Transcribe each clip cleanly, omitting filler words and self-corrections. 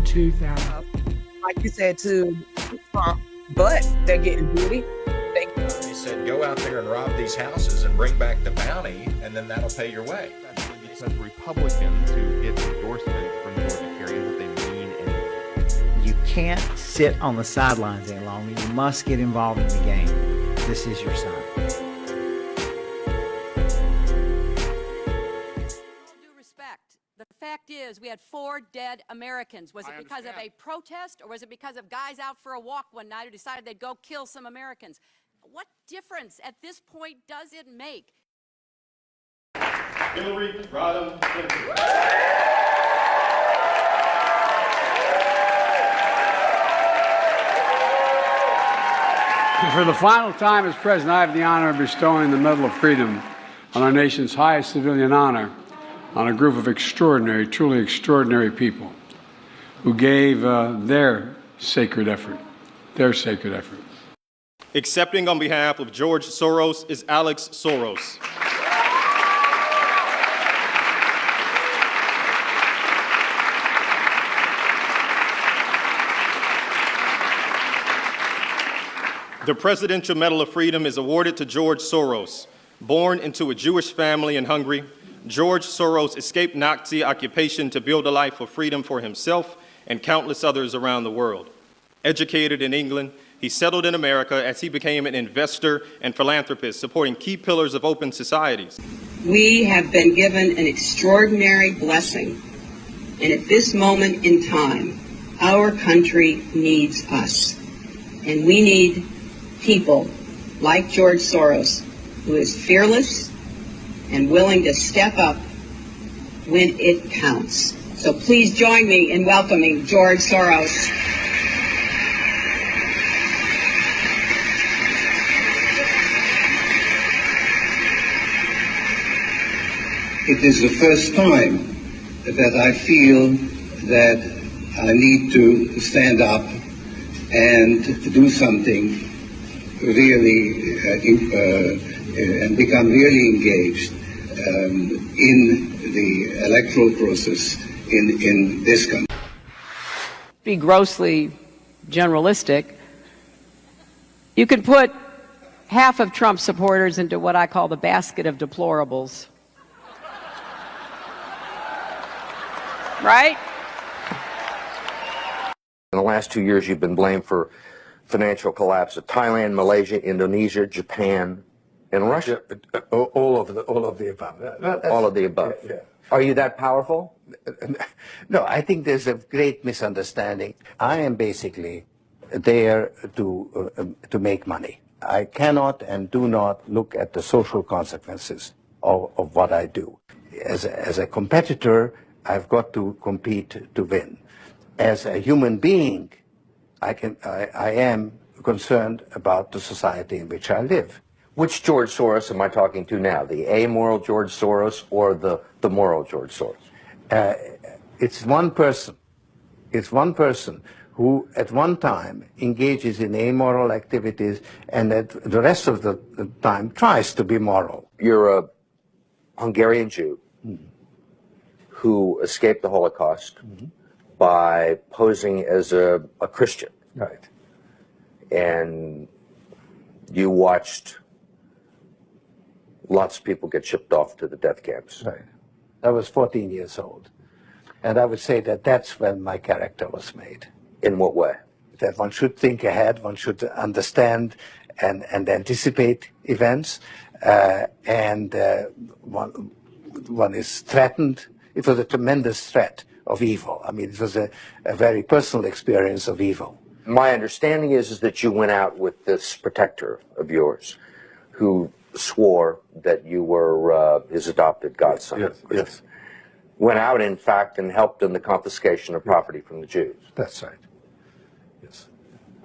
2000. Like you said, to Trump, but they're getting booty. He said, go out there and rob these houses and bring back the bounty, and then that'll pay your way. Because Republicans who get endorsement from Georgia carry that they mean anything. You can't sit on the sidelines any longer. You must get involved in the game. This is your sign. Due respect. The fact is, we had 4 dead Americans. Was it because of a protest, or was it because of guys out for a walk one night who decided they'd go kill some Americans? What difference at this point does it make? Hillary Rodham Clinton. For the final time as president, I have the honor of bestowing the Medal of Freedom on our nation's highest civilian honor on a group of extraordinary, truly extraordinary people who gave their sacred effort. Accepting on behalf of George Soros is Alex Soros. The Presidential Medal of Freedom is awarded to George Soros. Born into a Jewish family in Hungary, George Soros escaped Nazi occupation to build a life of freedom for himself and countless others around the world. Educated in England, he settled in America as he became an investor and philanthropist, supporting key pillars of open societies. We have been given an extraordinary blessing, and at this moment in time, our country needs us, and we need people like George Soros, who is fearless and willing to step up when it counts. So please join me in welcoming George Soros. It is the first time that I feel that I need to stand up and do something really and become really engaged in the electoral process in this country. Be grossly generalistic. You could put half of Trump supporters into what I call the basket of deplorables. Right? In the last 2 years, you've been blamed for financial collapse of Thailand, Malaysia, Indonesia, Japan, and Russia. Yeah, all of the above. All of the above. Yeah. Are you that powerful? No, I think there's a great misunderstanding. I am basically there to make money. I cannot and do not look at the social consequences of what I do. As a competitor, I've got to compete to win. As a human being, I am concerned about the society in which I live. Which George Soros am I talking to now? The amoral George Soros or the moral George Soros? It's one person. It's one person who at one time engages in amoral activities and at the rest of the time tries to be moral. You're a Hungarian Jew who escaped the Holocaust by posing as a Christian. Right. And you watched lots of people get shipped off to the death camps. Right. I was 14 years old. And I would say that that's when my character was made. In what way? That one should think ahead, one should understand and anticipate events, and one is threatened. It was a tremendous threat of evil. I mean, it was a very personal experience of evil. My understanding is that you went out with this protector of yours who swore that you were his adopted godson. Yes, yes. Went out, in fact, and helped in the confiscation of property from the Jews. That's right. Yes.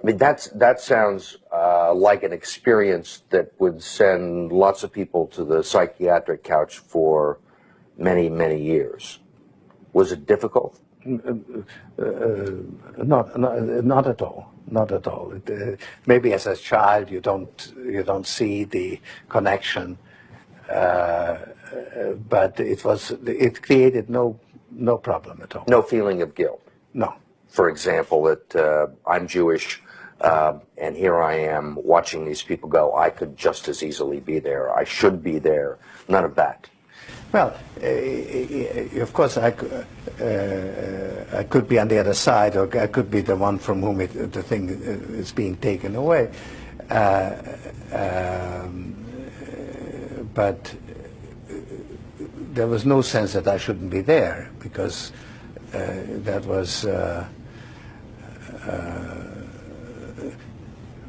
I mean, that sounds like an experience that would send lots of people to the psychiatric couch for many, many years. Was it difficult? Not at all. Not at all. Maybe as a child you don't see the connection, but it created no problem at all. No feeling of guilt. No. for example, that I'm Jewish, and here I am watching these people go. I could just as easily be there. I should be there. None of that. Well, of course, I could be on the other side, or I could be the one from whom the thing is being taken away. But there was no sense that I shouldn't be there, because that was,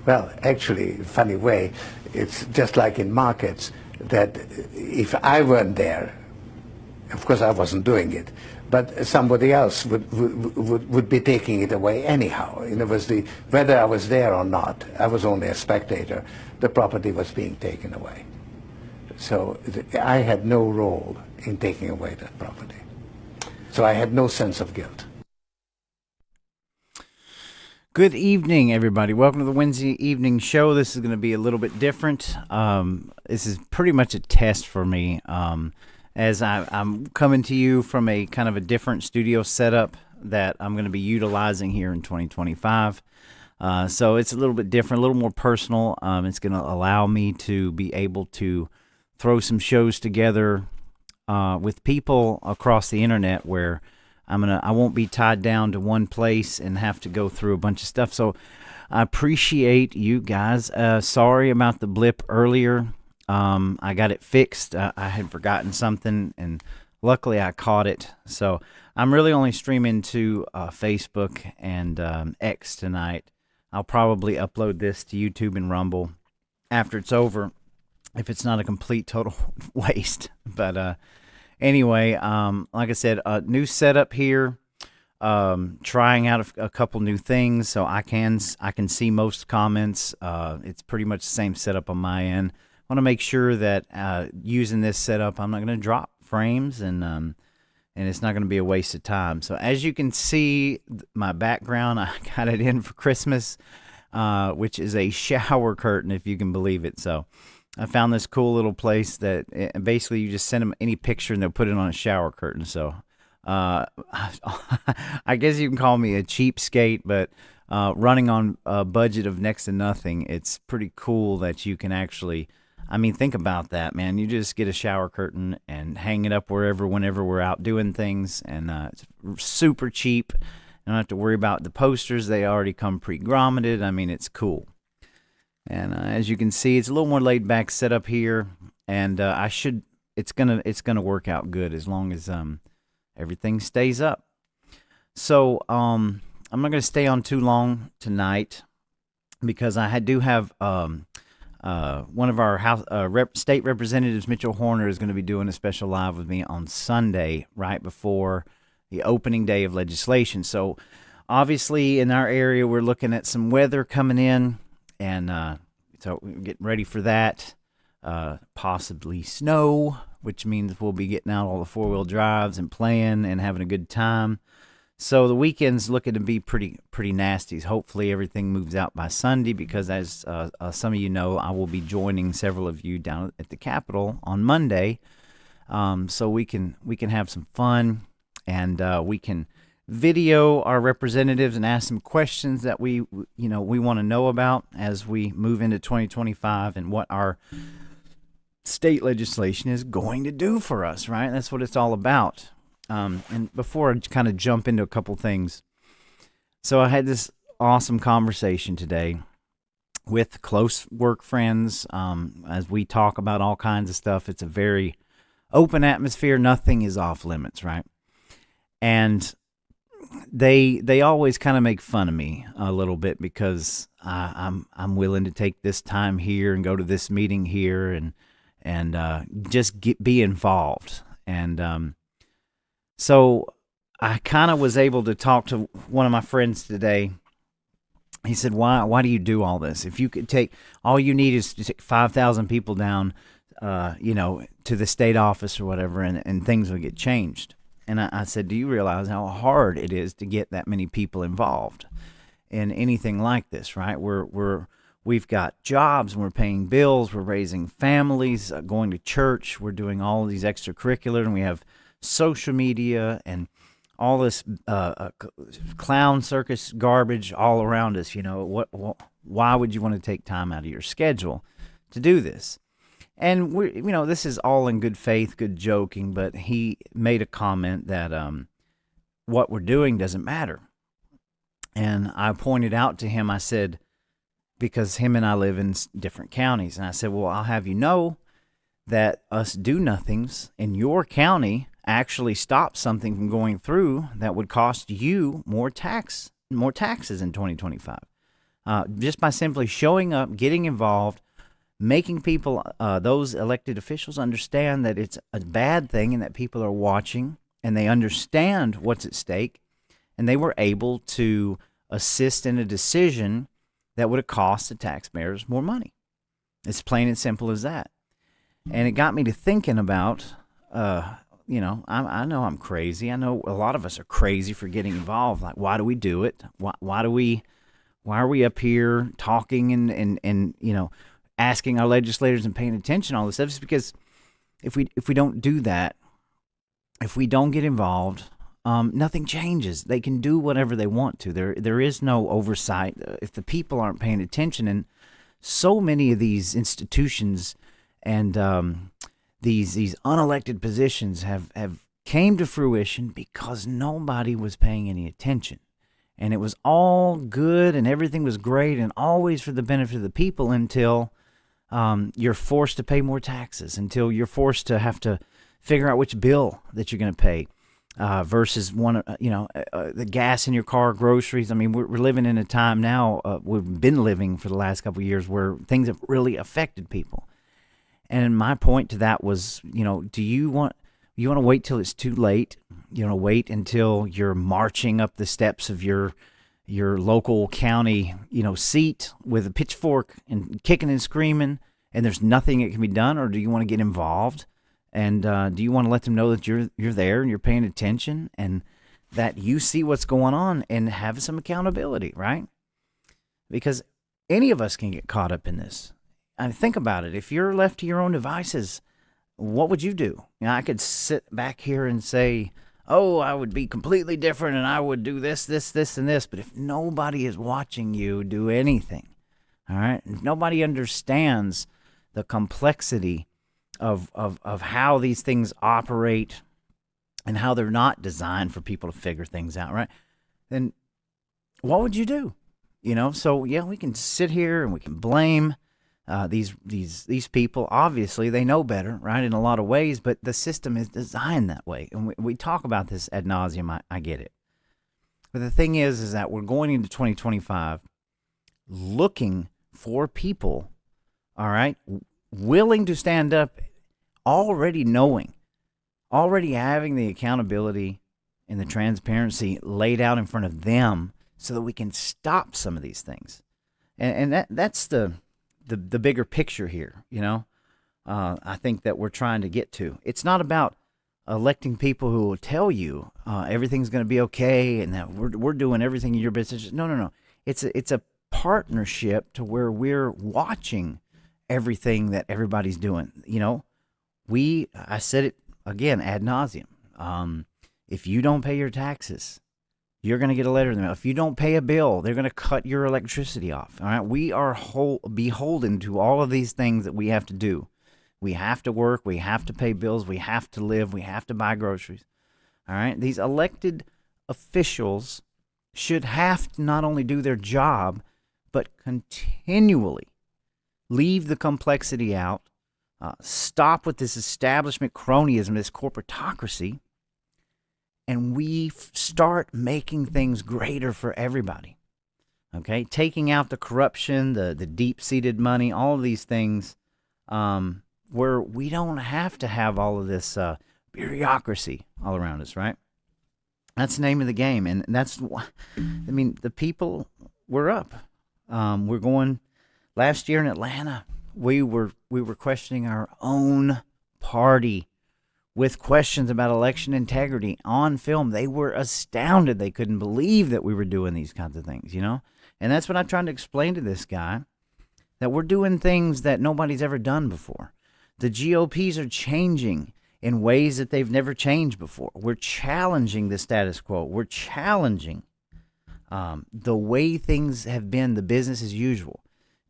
well, actually, funny way, it's just like in markets, that if I weren't there, of course I wasn't doing it, but somebody else would be taking it away anyhow. In other words, whether I was there or not, I was only a spectator. The property was being taken away. So I had no role in taking away that property. So I had no sense of guilt. Good evening, everybody. Welcome to the Wednesday evening show. This is going to be a little bit different. This is pretty much a test for me, as I'm coming to you from a kind of a different studio setup that I'm going to be utilizing here in 2025. So it's a little bit different, a little more personal. It's going to allow me to be able to throw some shows together with people across the internet where I won't be tied down to one place and have to go through a bunch of stuff. So I appreciate you guys. Sorry about the blip earlier. I got it fixed. I had forgotten something, and luckily I caught it. So I'm really only streaming to Facebook and X tonight. I'll probably upload this to YouTube and Rumble after it's over, if it's not a complete total waste. But anyway, like I said, new setup here. Trying out a couple new things, so I can see most comments. It's pretty much the same setup on my end. I want to make sure that using this setup, I'm not going to drop frames, and it's not going to be a waste of time. So as you can see, my background, I got it in for Christmas, which is a shower curtain, if you can believe it. So I found this cool little place that basically you just send them any picture and they'll put it on a shower curtain. So I guess you can call me a cheapskate, but running on a budget of next to nothing, it's pretty cool that you can actually, I mean, think about that, man. You just get a shower curtain and hang it up wherever, whenever we're out doing things, and it's super cheap. You don't have to worry about the posters. They already come pre-grommeted. I mean, it's cool. And as you can see, it's a little more laid back setup here, and it's gonna work out good as long as everything stays up. So I'm not gonna stay on too long tonight, because I do have one of our state representatives, Mitchell Horner, is going to be doing a special live with me on Sunday, right before the opening day of legislation. So obviously in our area, we're looking at some weather coming in, and so we're getting ready for that. Possibly snow, which means we'll be getting out all the four-wheel drives and playing and having a good time. So the weekend's looking to be pretty nasty. Hopefully everything moves out by Sunday, because as some of you know, I will be joining several of you down at the Capitol on Monday, so we can have some fun, and we can video our representatives and ask some questions that we want to know about as we move into 2025 and what our state legislation is going to do for us, right? That's what it's all about. And before I kind of jump into a couple things, so I had this awesome conversation today with close work friends. As we talk about all kinds of stuff, it's a very open atmosphere. Nothing is off limits, right? And they always kind of make fun of me a little bit, because I'm willing to take this time here and go to this meeting here and just be involved. And so I kind of was able to talk to one of my friends today. He said, why do you do all this? If you could take, all you need is to take 5,000 people down, to the state office or whatever, and things will get changed. And I said, do you realize how hard it is to get that many people involved in anything like this, right? We've got jobs, and we're paying bills, we're raising families, going to church, we're doing all of these extracurricular, and we have social media and all this clown circus garbage all around us. Why would you want to take time out of your schedule to do this? And this is all in good faith, good joking, but he made a comment that what we're doing doesn't matter. And I pointed out to him, I said, because him and I live in different counties, and I said, well, I'll have you know that us do-nothings in your county actually stop something from going through that would cost you more taxes in 2025. Just by simply showing up, getting involved, making people, those elected officials, understand that it's a bad thing and that people are watching and they understand what's at stake, and they were able to assist in a decision that would have cost the taxpayers more money. It's plain and simple as that. And it got me to thinking about, I know I'm crazy. I know a lot of us are crazy for getting involved. Like, why do we do it? Why are we up here talking and asking our legislators and paying attention to all this stuff? It's because if we don't do that, if we don't get involved, nothing changes. They can do whatever they want to. There is no oversight if the people aren't paying attention. And so many of these institutions and these unelected positions have came to fruition because nobody was paying any attention. And it was all good and everything was great and always for the benefit of the people until you're forced to pay more taxes, until you're forced to have to figure out which bill that you're going to pay versus the gas in your car, groceries. I mean, we're living in a time now, we've been living for the last couple of years where things have really affected people. And my point to that was, do you want to wait till it's too late? You want to wait until you're marching up the steps of your local county, seat with a pitchfork and kicking and screaming, and there's nothing that can be done? Or do you want to get involved? And do you want to let them know that you're there and you're paying attention and that you see what's going on and have some accountability, right? Because any of us can get caught up in this. I mean, think about it. If you're left to your own devices, what would you do? I could sit back here and say, oh, I would be completely different and I would do this, and this. But if nobody is watching you do anything, all right, if nobody understands the complexity of how these things operate and how they're not designed for people to figure things out, right, then what would you do? So yeah, we can sit here and we can blame these people. Obviously, they know better, right, in a lot of ways, but the system is designed that way. And we talk about this ad nauseum. I get it. But the thing is that we're going into 2025 looking for people, all right, willing to stand up, already knowing, already having the accountability and the transparency laid out in front of them so that we can stop some of these things. And that's the bigger picture here, I think that we're trying to get to. It's not about electing people who will tell you everything's going to be okay and that we're doing everything in your business. No. It's a partnership to where we're watching everything that everybody's doing. I said it again ad nauseum. If you don't pay your taxes, you're going to get a letter in the mail. If you don't pay a bill, they're going to cut your electricity off. All right, we are beholden to all of these things that we have to do. We have to work. We have to pay bills. We have to live. We have to buy groceries. All right, these elected officials should have to not only do their job, but continually leave the complexity out. Stop with this establishment cronyism, this corporatocracy, and we start making things greater for everybody. Okay, taking out the corruption, the deep-seated money, all of these things, where we don't have to have all of this bureaucracy all around us, right? That's the name of the game, and that's, the people were up. We're going. Last year in Atlanta, we were questioning our own party with questions about election integrity on film. They were astounded. They couldn't believe that we were doing these kinds of things, And that's what I'm trying to explain to this guy, that we're doing things that nobody's ever done before. The GOPs are changing. in ways that they've never changed before. We're challenging the status quo. We're challenging the way things have been, the business as usual,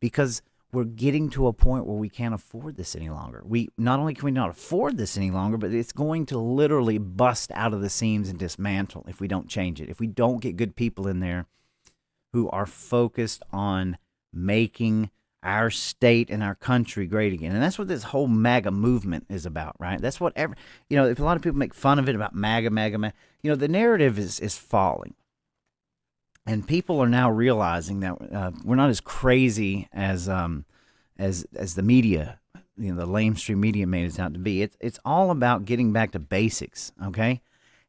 because we're getting to a point where we can't afford this any longer. We not only can we not afford this any longer, but it's going to literally bust out of the seams and dismantle if we don't change it. If we don't get good people in there who are focused on making our state and our country great again. And that's what this whole MAGA movement is about, right? That's what if a lot of people make fun of it about MAGA, the narrative is falling. And people are now realizing that we're not as crazy as the media, the lamestream media made us out to be. It's all about getting back to basics, okay?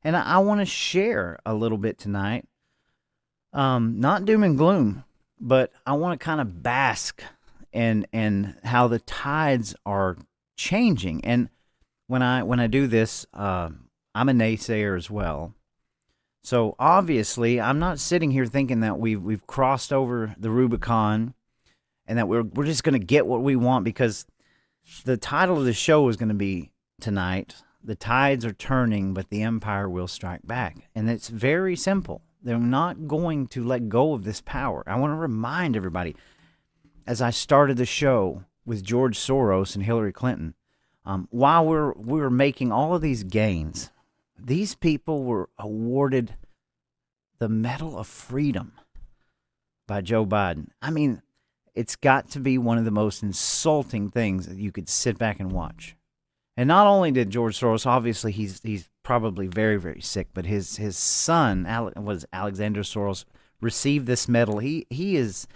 And I want to share a little bit tonight, not doom and gloom, but I want to kind of bask in how the tides are changing. And when I do this, I'm a naysayer as well. So obviously, I'm not sitting here thinking that we've crossed over the Rubicon and that we're just going to get what we want, because the title of the show is going to be tonight, "The Tides Are Turning, but the Empire Will Strike Back." And it's very simple. They're not going to let go of this power. I want to remind everybody, as I started the show with George Soros and Hillary Clinton, while we were making all of these gains, these people were awarded the Medal of Freedom by Joe Biden. I mean, it's got to be one of the most insulting things that you could sit back and watch. And not only did George Soros, obviously he's probably very, very sick, but his son, Alexander Soros, received this medal. These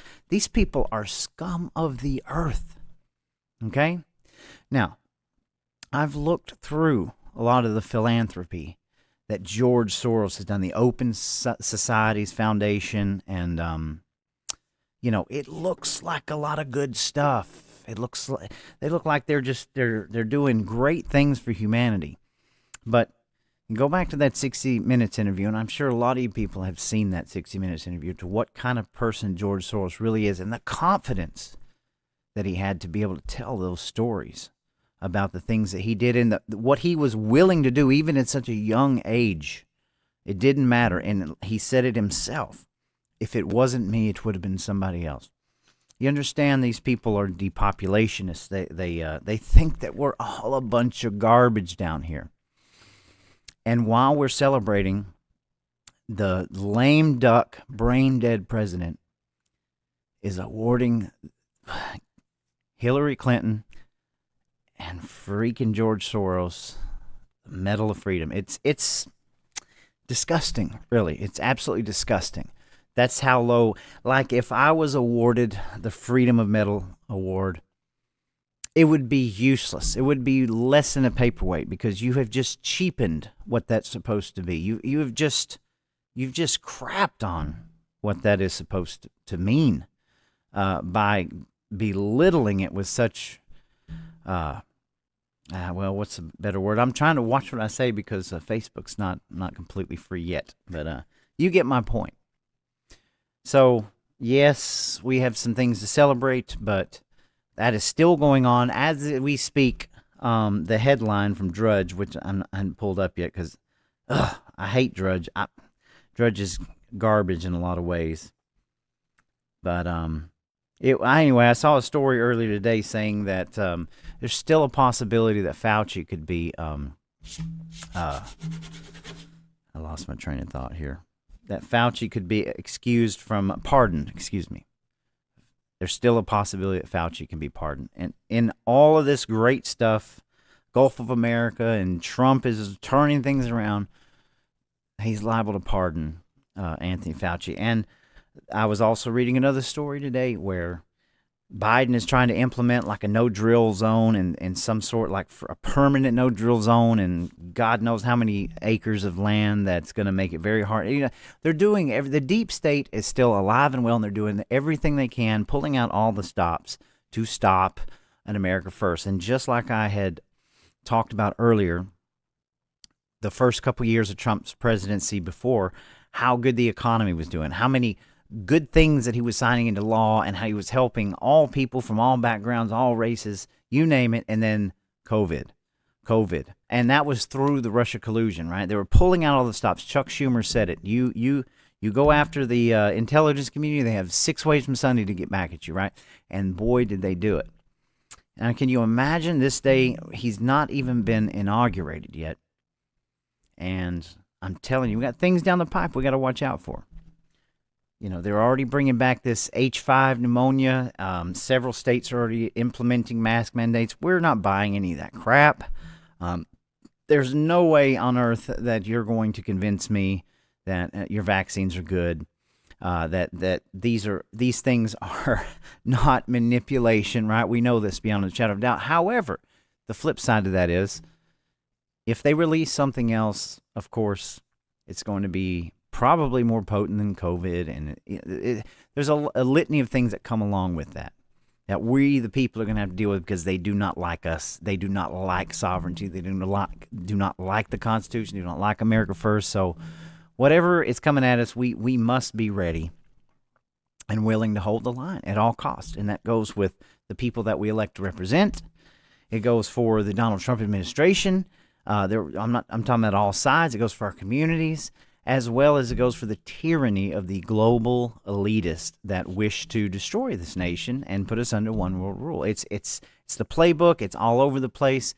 people are scum of the earth. Okay? Now, I've looked through a lot of the philanthropy that George Soros has done, the Open Societies Foundation, and it looks like a lot of good stuff. They look like they're doing great things for humanity. But go back to that 60 Minutes interview, and I'm sure a lot of you people have seen that 60 Minutes interview, to what kind of person George Soros really is, and the confidence that he had to be able to tell those stories about the things that he did and what he was willing to do, even at such a young age. It didn't matter. And he said it himself. If it wasn't me, it would have been somebody else. You understand, these people are depopulationists. They think that we're all a bunch of garbage down here. And while we're celebrating the lame duck, brain dead president is awarding Hillary Clinton and freaking George Soros the Medal of Freedom. It's disgusting, really. It's absolutely disgusting. That's how low. Like, if I was awarded the Freedom of Medal Award, it would be useless. It would be less than a paperweight, because you have just cheapened what that's supposed to be. You've just crapped on what that is supposed to mean by belittling it with such. What's a better word? I'm trying to watch what I say, because Facebook's not completely free yet. But you get my point. So, yes, we have some things to celebrate, but that is still going on as we speak. The headline from Drudge, which I haven't pulled up yet, because I hate Drudge. Drudge is garbage in a lot of ways. But anyway, I saw a story earlier today saying that there's still a possibility that Fauci could be. I lost my train of thought here. That Fauci could be pardoned. Excuse me. There's still a possibility that Fauci can be pardoned. And in all of this great stuff, Gulf of America, and Trump is turning things around, he's liable to pardon Anthony Fauci. And I was also reading another story today where Biden is trying to implement like a no-drill zone and some sort, like for a permanent no-drill zone, and God knows how many acres of land that's going to make it very hard. They're doing the deep state is still alive and well, and they're doing everything they can, pulling out all the stops to stop an America First. And just like I had talked about earlier, the first couple years of Trump's presidency before, how good the economy was doing, how many good things that he was signing into law, and how he was helping all people from all backgrounds, all races, you name it, and then COVID. COVID, and that was through the Russia collusion, right? They were pulling out all the stops. Chuck Schumer said it. You go after the intelligence community. They have 6 ways from Sunday to get back at you, right? And boy, did they do it. Now, can you imagine this day? He's not even been inaugurated yet, and I'm telling you, we got things down the pipe we got to watch out for. You know, they're already bringing back this H5 pneumonia. Several states are already implementing mask mandates. We're not buying any of that crap. There's no way on earth that you're going to convince me that your vaccines are good. That these things are not manipulation, right? We know this beyond a shadow of doubt. However, the flip side of that is, if they release something else, of course, it's going to be probably more potent than COVID, and there's a litany of things that come along with that we, the people, are going to have to deal with because they do not like us. They do not like sovereignty. They do not like the Constitution. Do not like America first. So whatever is coming at us, we must be ready and willing to hold the line at all costs, and that goes with the people that we elect to represent. It goes for the Donald Trump administration. I'm talking about all sides. It goes for our communities, as well as it goes for the tyranny of the global elitists that wish to destroy this nation and put us under one world rule. It's the playbook. It's all over the place.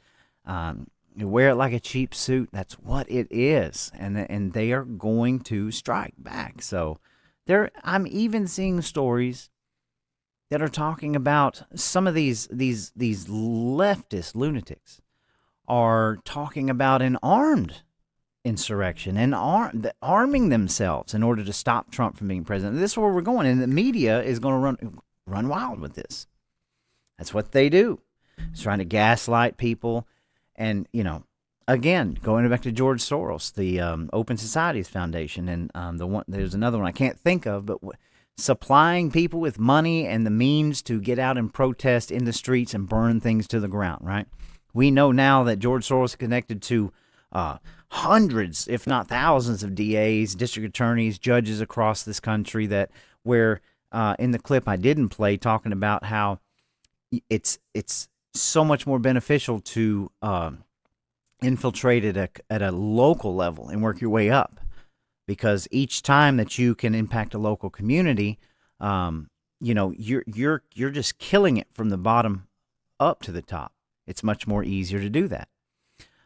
You wear it like a cheap suit. That's what it is, and they are going to strike back. So I'm even seeing stories that are talking about some of these leftist lunatics are talking about an armed insurrection and arming themselves in order to stop Trump from being president. This is where we're going, and the media is going to run wild with this. That's what they do. It's trying to gaslight people, and again, going back to George Soros, the Open Societies Foundation, and there's another one I can't think of, but supplying people with money and the means to get out and protest in the streets and burn things to the ground. Right? We know now that George Soros is connected to hundreds, if not thousands, of DAs, district attorneys, judges across this country where in the clip I didn't play, talking about how it's so much more beneficial to infiltrate at a local level and work your way up, because each time that you can impact a local community, you're just killing it from the bottom up to the top. It's much more easier to do that.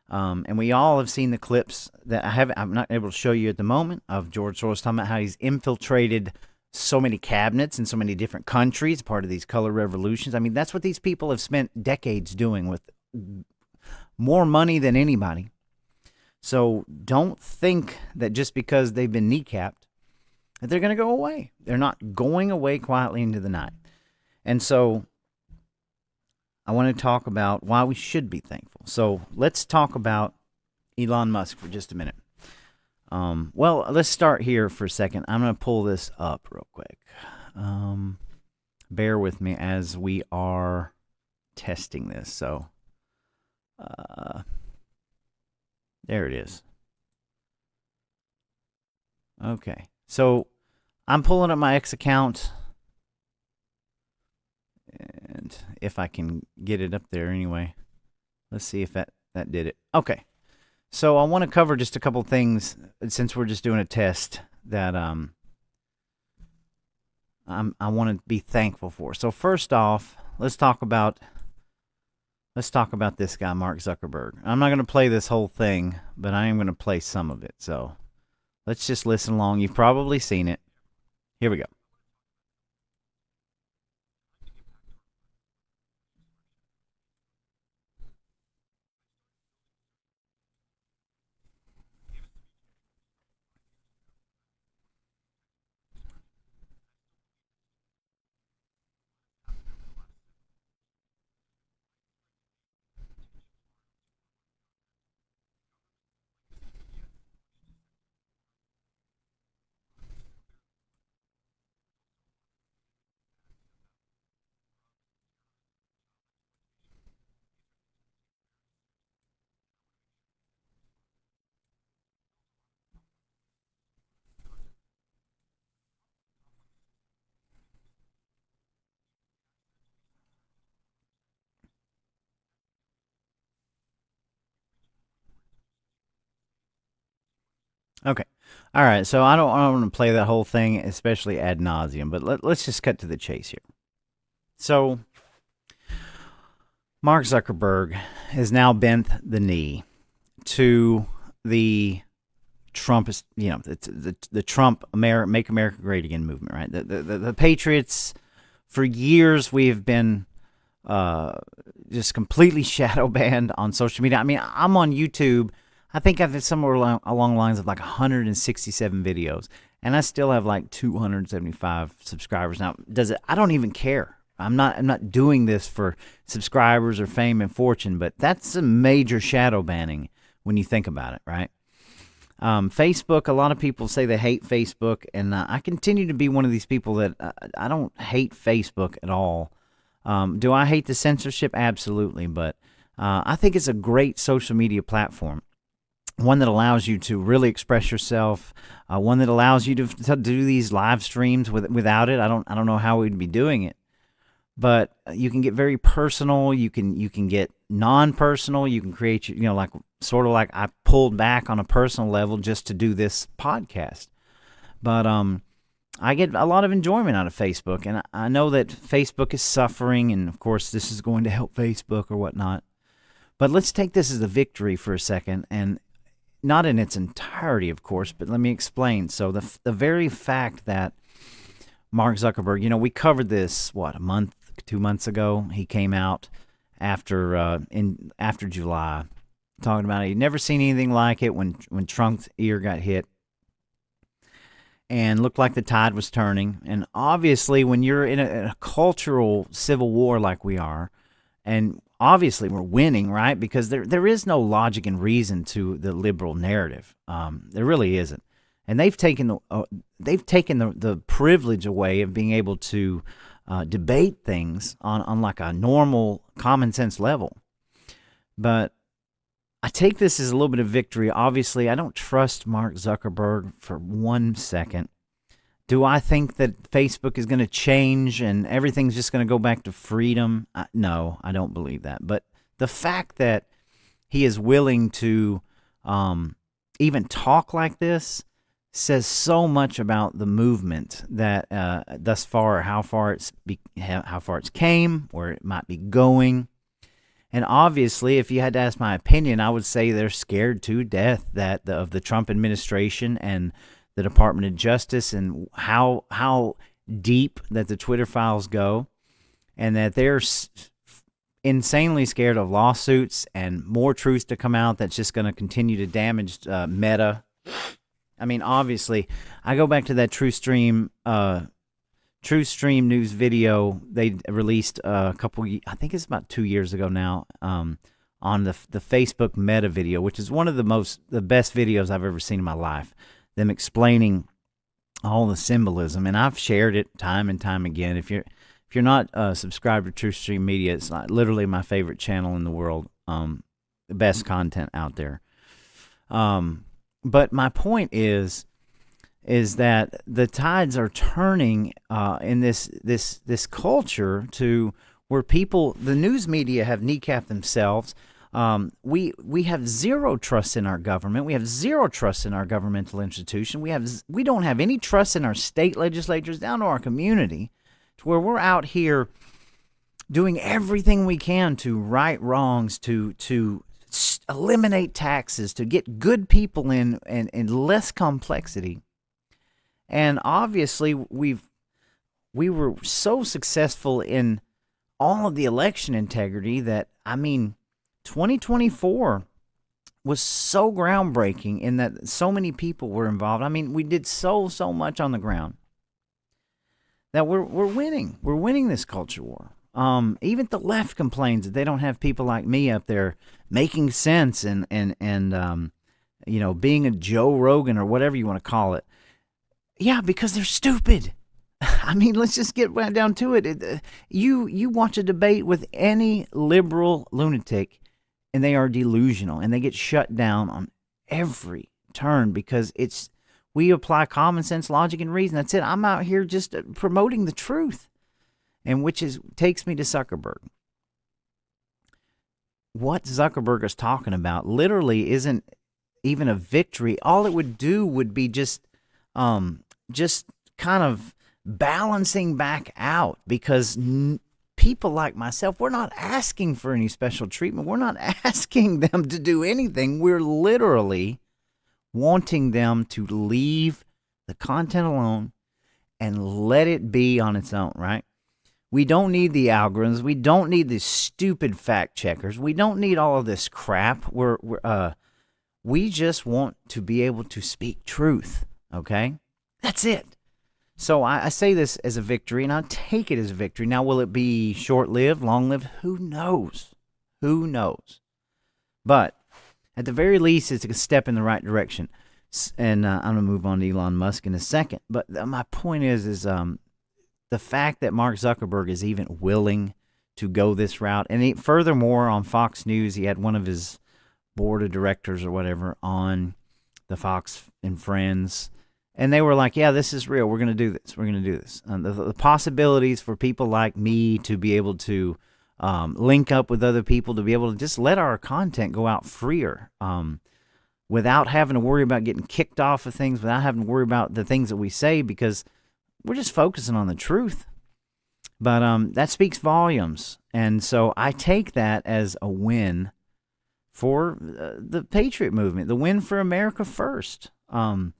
And we all have seen the clips that I'm not able to show you at the moment, of George Soros talking about how he's infiltrated so many cabinets in so many different countries, part of these color revolutions. I mean, that's what these people have spent decades doing with more money than anybody. So don't think that just because they've been kneecapped that they're going to go away. They're not going away quietly into the night. And so I want to talk about why we should be thankful. So let's talk about Elon Musk for just a minute. Well, let's start here for a second. I'm going to pull this up real quick. Bear with me as we are testing this. So there it is. Okay. So I'm pulling up my X account. And if I can get it up there anyway. Let's see if that did it. Okay. So I want to cover just a couple things, since we're just doing a test, that I want to be thankful for. So first off, let's talk about this guy, Mark Zuckerberg. I'm not going to play this whole thing, but I am going to play some of it. So let's just listen along. You've probably seen it. Here we go. Okay. All right. So I don't want to play that whole thing, especially ad nauseum, but let's just cut to the chase here. So Mark Zuckerberg has now bent the knee to the Trumpist, the Trump Make America Great Again movement, right? The Patriots, for years, we have been just completely shadow banned on social media. I mean, I'm on YouTube. I think I've somewhere along the lines of like 167 videos, and I still have like 275 subscribers. Now, I don't even care. I'm not doing this for subscribers or fame and fortune, but that's a major shadow banning when you think about it, right? Facebook, a lot of people say they hate Facebook, and I continue to be one of these people that I don't hate Facebook at all. Do I hate the censorship? Absolutely, but I think it's a great social media platform, one that allows you to really express yourself, one that allows you to do these live streams. Without it, I don't know how we'd be doing it. But you can get very personal. You can get non-personal. You can create, like sort of like I pulled back on a personal level just to do this podcast. But I get a lot of enjoyment out of Facebook, and I know that Facebook is suffering, and of course this is going to help Facebook or whatnot. But let's take this as a victory for a second, and not in its entirety, of course, but let me explain. So the very fact that Mark Zuckerberg, we covered this, 2 months ago. He came out after July, talking about it. He'd never seen anything like it when Trump's ear got hit, and looked like the tide was turning. And obviously, when you're in a cultural civil war like we are, and obviously we're winning, right? Because there is no logic and reason to the liberal narrative. There really isn't. And they've taken the privilege away of being able to debate things on like a normal common sense level. But I take this as a little bit of victory. Obviously, I don't trust Mark Zuckerberg for 1 second. Do I think that Facebook is going to change and everything's just going to go back to freedom? No, I don't believe that. But the fact that he is willing to even talk like this says so much about the movement that thus far, how far it's came, where it might be going. And obviously, if you had to ask my opinion, I would say they're scared to death of the Trump administration and the Department of Justice, and how deep that the Twitter files go, and that they're insanely scared of lawsuits and more truth to come out that's just going to continue to damage Meta. I mean, obviously, I go back to that TrueStream news video they released I think it's about 2 years ago now, on the Facebook Meta video, which is one of the best videos I've ever seen in my life. Them explaining all the symbolism, and I've shared it time and time again. If you're not subscribed to TrueStream Media, it's literally my favorite channel in the world. The best content out there. But my point is that the tides are turning in this culture to where the news media have kneecapped themselves. We have zero trust in our government. We have zero trust in our governmental institution. We don't have any trust in our state legislatures down to our community, to where we're out here doing everything we can to right wrongs, to eliminate taxes, to get good people in and less complexity. And obviously, we were so successful in all of the election integrity that, 2024 was so groundbreaking in that so many people were involved. We did so much on the ground that we're winning. We're winning this culture war. Even the left complains that they don't have people like me up there making sense and being a Joe Rogan or whatever you want to call it. Yeah, because they're stupid. Let's just get right down to it. You watch a debate with any liberal lunatic, and they are delusional, and they get shut down on every turn because we apply common sense, logic, and reason. That's it. I'm out here just promoting the truth, and takes me to Zuckerberg. What Zuckerberg is talking about literally isn't even a victory. All it would do would be just kind of balancing back out, because people like myself, we're not asking for any special treatment. We're not asking them to do anything. We're literally wanting them to leave the content alone and let it be on its own, right? We don't need the algorithms. We don't need the stupid fact checkers. We don't need all of this crap. We just want to be able to speak truth, okay? That's it. So I say this as a victory, and I take it as a victory. Now, will it be short-lived, long-lived? Who knows? Who knows? But at the very least, it's a step in the right direction. And I'm going to move on to Elon Musk in a second. But my point is the fact that Mark Zuckerberg is even willing to go this route. And furthermore, on Fox News, he had one of his board of directors or whatever on the Fox and Friends. And they were like, yeah, this is real. We're going to do this. We're going to do this. The possibilities for people like me to be able to link up with other people, to be able to just let our content go out freer without having to worry about getting kicked off of things, without having to worry about the things that we say, because we're just focusing on the truth. But that speaks volumes. And so I take that as a win for the Patriot movement, the win for America first. And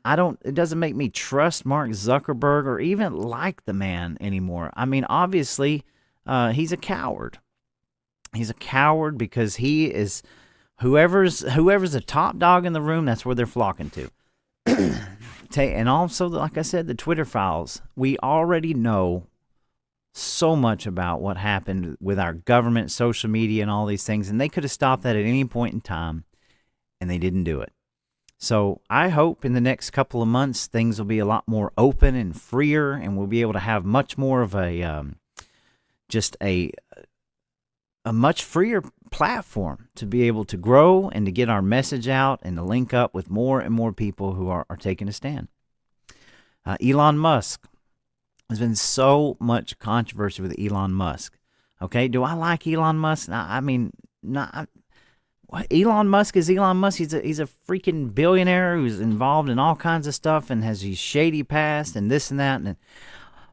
it doesn't make me trust Mark Zuckerberg or even like the man anymore. I mean, obviously, he's a coward. He's a coward because he is whoever's the top dog in the room, that's where they're flocking to. And also, like I said, the Twitter files. We already know so much about what happened with our government, social media, and all these things, and they could have stopped that at any point in time, and they didn't do it. So I hope in the next couple of months things will be a lot more open and freer, and we'll be able to have much more of a much freer platform to be able to grow and to get our message out and to link up with more and more people who are taking a stand. Elon Musk. There's been so much controversy with Elon Musk. Okay, do I like Elon Musk? Elon Musk is Elon Musk. He's a freaking billionaire who's involved in all kinds of stuff and has his shady past and this and that.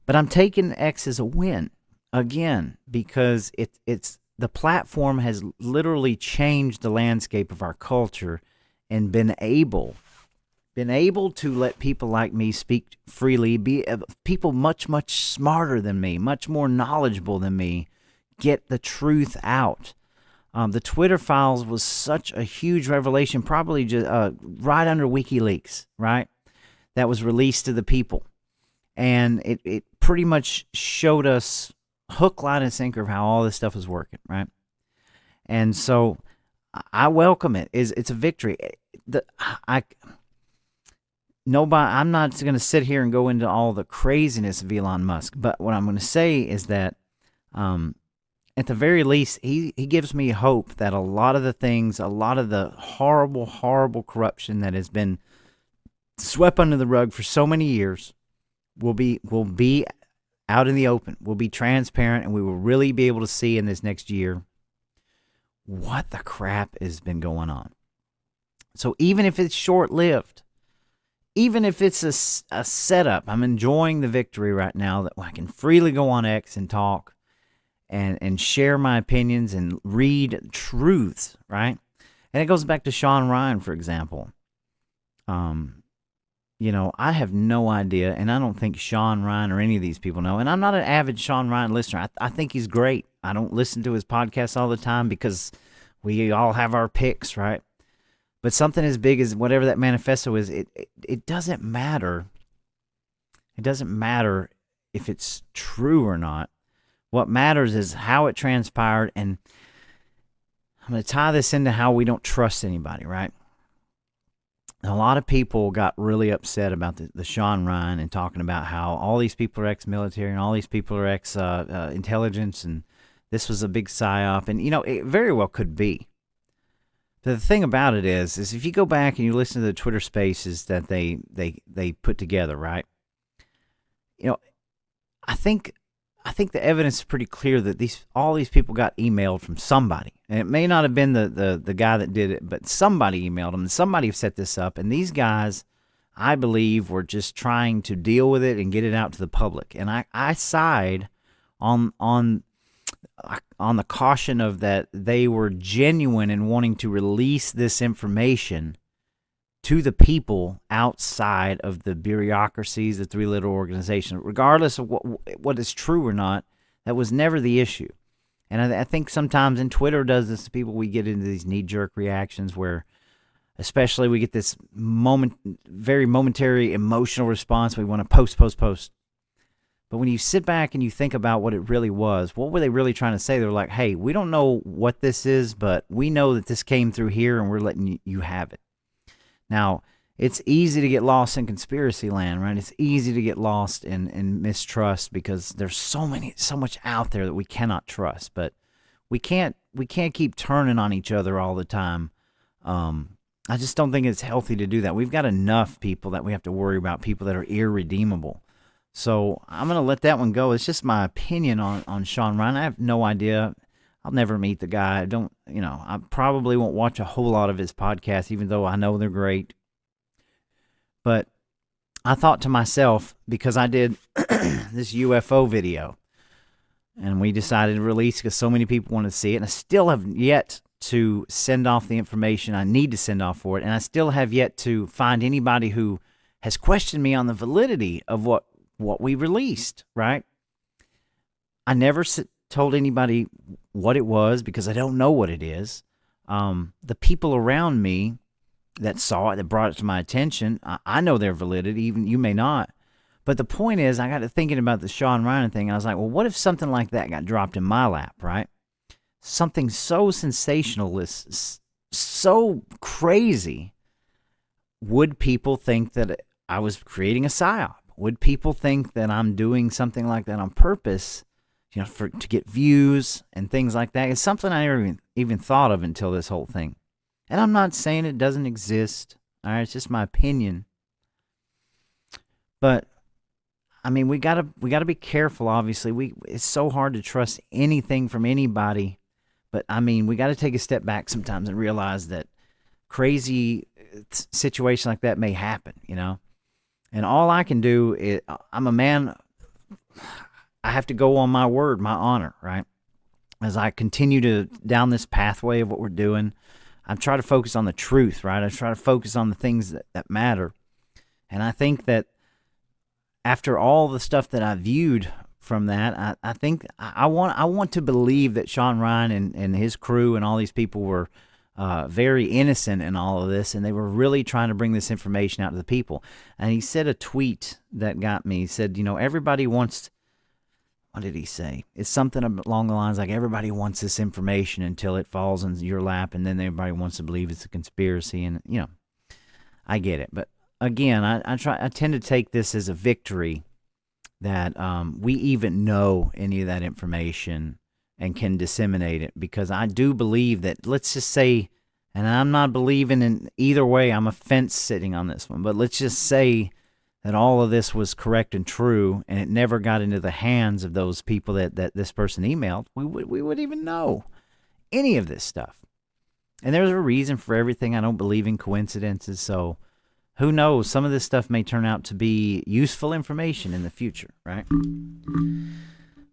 But I'm taking X as a win again because it's the platform has literally changed the landscape of our culture and been able to let people like me speak freely, be people much, much smarter than me, much more knowledgeable than me, get the truth out. The Twitter files was such a huge revelation, probably just right under WikiLeaks, right? That was released to the people. And it pretty much showed us hook, line, and sinker of how all this stuff is working, right? And so I welcome it. It's a victory. I'm not going to sit here and go into all the craziness of Elon Musk, but what I'm going to say is that at the very least, he gives me hope that a lot of the horrible, horrible corruption that has been swept under the rug for so many years will be out in the open, will be transparent, and we will really be able to see in this next year what the crap has been going on. So even if it's short-lived, even if it's a setup, I'm enjoying the victory right now that I can freely go on X and talk and share my opinions and read truths, right? And it goes back to Sean Ryan, for example. I have no idea, and I don't think Sean Ryan or any of these people know, and I'm not an avid Sean Ryan listener. I think he's great. I don't listen to his podcast all the time because we all have our picks, right? But something as big as whatever that manifesto is, it doesn't matter. It doesn't matter if it's true or not. What matters is how it transpired, and I'm going to tie this into how we don't trust anybody, right? A lot of people got really upset about the Sean Ryan and talking about how all these people are ex-military and all these people are ex-intelligence, and this was a big psyop. And, it very well could be. But the thing about it is if you go back and you listen to the Twitter spaces that they put together, right? I think I think the evidence is pretty clear that all these people got emailed from somebody. And it may not have been the guy that did it, but somebody emailed them and somebody set this up. And these guys, I believe, were just trying to deal with it and get it out to the public. And I side on the caution of that they were genuine in wanting to release this information to the people outside of the bureaucracies, the three-letter organizations, regardless of what is true or not. That was never the issue. And I think sometimes, and Twitter does this to people, we get into these knee-jerk reactions where especially we get this very momentary emotional response. We want to post. But when you sit back and you think about what it really was, what were they really trying to say? They're like, hey, we don't know what this is, but we know that this came through here and we're letting you have it. Now, it's easy to get lost in conspiracy land, right? It's easy to get lost in mistrust because there's so much out there that we cannot trust. But we can't keep turning on each other all the time. I just don't think it's healthy to do that. We've got enough people that we have to worry about, people that are irredeemable. So I'm going to let that one go. It's just my opinion on Sean Ryan. I have no idea. I'll never meet the guy. I probably won't watch a whole lot of his podcasts, even though I know they're great. But I thought to myself, because I did this UFO video, and we decided to release because so many people want to see it, and I still have yet to send off the information I need to send off for it, and I still have yet to find anybody who has questioned me on the validity of what we released, right? I never told anybody what it was because I don't know what it is. The people around me that saw it, that brought it to my attention, I know their validity, even you may not. But the point is, I got to thinking about the Sean Ryan thing, and I was like, well, what if something like that got dropped in my lap, right? Something so sensationalist, so crazy. Would people think that I was creating a psyop? Would people think that I'm doing something like that on purpose, to get views and things like that? It's something I never even thought of until this whole thing. And I'm not saying it doesn't exist. All right, it's just my opinion. But I mean, we gotta be careful. Obviously, it's so hard to trust anything from anybody. But I mean, we got to take a step back sometimes and realize that crazy situation like that may happen. And all I can do is, I'm a man. I have to go on my word, my honor, right? As I continue down this pathway of what we're doing, I try to focus on the truth, right? I try to focus on the things that matter. And I think that after all the stuff that I viewed from that, I think I want to believe that Sean Ryan and his crew and all these people were very innocent in all of this, and they were really trying to bring this information out to the people. And he said a tweet that got me. He said, everybody wants... What did he say? It's something along the lines like everybody wants this information until it falls in your lap, and then everybody wants to believe it's a conspiracy. And I get it, but again, I tend to take this as a victory that we even know any of that information and can disseminate it, because I do believe that, let's just say, and I'm not believing in either way, I'm a fence sitting on this one, but let's just say that all of this was correct and true, and it never got into the hands of those people that this person emailed, we would even know any of this stuff. And there's a reason for everything. I don't believe in coincidences, so who knows? Some of this stuff may turn out to be useful information in the future, right?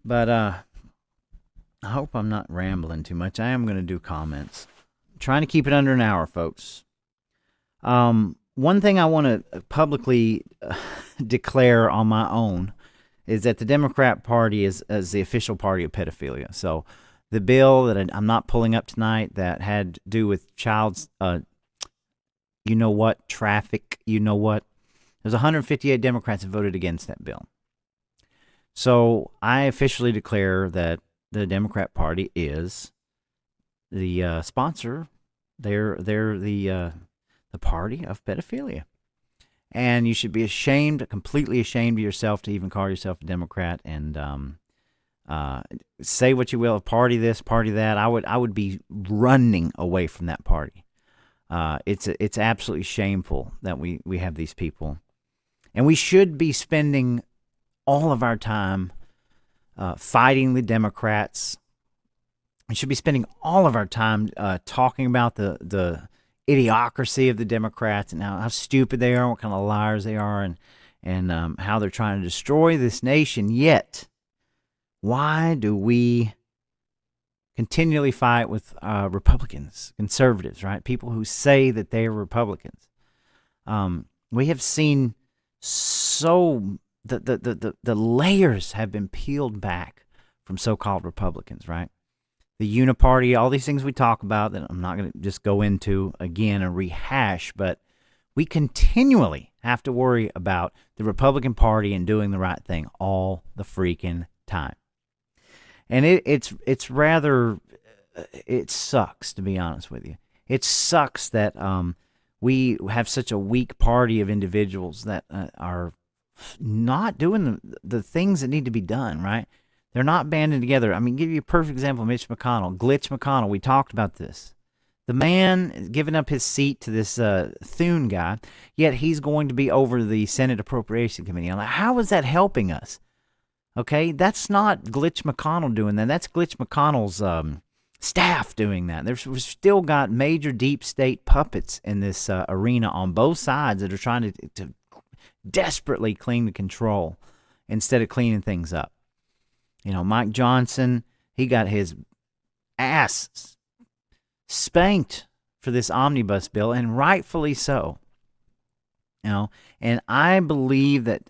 But I hope I'm not rambling too much. I am going to do comments. I'm trying to keep it under an hour, folks. One thing I want to publicly declare on my own is that the Democrat Party is the official party of pedophilia. So the bill that I'm not pulling up tonight that had to do with child's, traffic, there's 158 Democrats that voted against that bill. So I officially declare that the Democrat Party is the sponsor. They're the party of pedophilia. And you should be ashamed, completely ashamed of yourself to even call yourself a Democrat. And say what you will, party this, party that. I would be running away from that party. It's absolutely shameful that we have these people. And we should be spending all of our time fighting the Democrats. We should be spending all of our time talking about the idiocracy of the Democrats and how stupid they are, what kind of liars they are, and how they're trying to destroy this nation. Yet, why do we continually fight with Republicans, conservatives, right? People who say that they are Republicans. We have seen the layers have been peeled back from so-called Republicans, right? The uniparty, all these things we talk about that I'm not going to just go into again and rehash, but we continually have to worry about the Republican Party and doing the right thing all the freaking time. And it's rather, it sucks, to be honest with you. It sucks that we have such a weak party of individuals that are not doing the things that need to be done, right? They're not banding together. I mean, give you a perfect example, Mitch McConnell, Glitch McConnell. We talked about this. The man is giving up his seat to this Thune guy, yet he's going to be over the Senate Appropriation Committee. I'm like, how is that helping us? Okay, that's not Glitch McConnell doing that. That's Glitch McConnell's staff doing that. We've still got major deep state puppets in this arena on both sides that are trying to desperately cling to control instead of cleaning things up. You know, Mike Johnson, he got his ass spanked for this omnibus bill, and rightfully so. You know, and I believe that,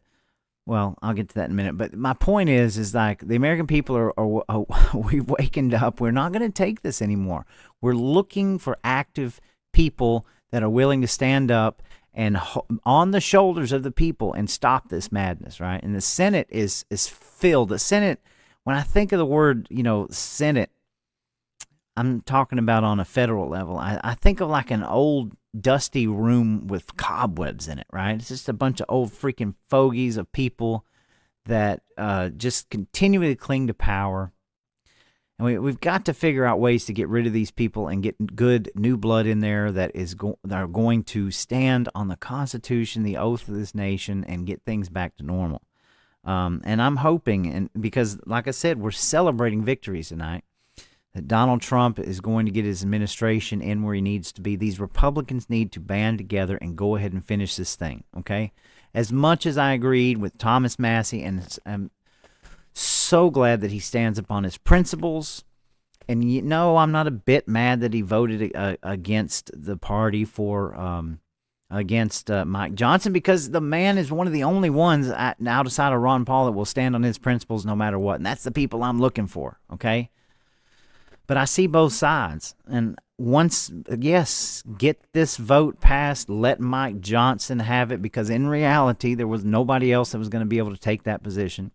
well, I'll get to that in a minute, but my point is like the American people are we've wakened up. We're not going to take this anymore. We're looking for active people that are willing to stand up and on the shoulders of the people and stop this madness, right? And the Senate is filled. The Senate, when I think of the word, Senate, I'm talking about on a federal level. I think of like an old dusty room with cobwebs in it, right? It's just a bunch of old freaking fogies of people that just continually cling to power. And we've got to figure out ways to get rid of these people and get good new blood in there that are going to stand on the Constitution, the oath of this nation, and get things back to normal. And I'm hoping, and because, like I said, we're celebrating victories tonight, that Donald Trump is going to get his administration in where he needs to be. These Republicans need to band together and go ahead and finish this thing, okay? As much as I agreed with Thomas Massie, and I'm so glad that he stands upon his principles, and I'm not a bit mad that he voted against the party for against Mike Johnson, because the man is one of the only ones outside of Ron Paul that will stand on his principles no matter what, and that's the people I'm looking for, okay? But I see both sides, and get this vote passed, let Mike Johnson have it, because in reality, there was nobody else that was going to be able to take that position.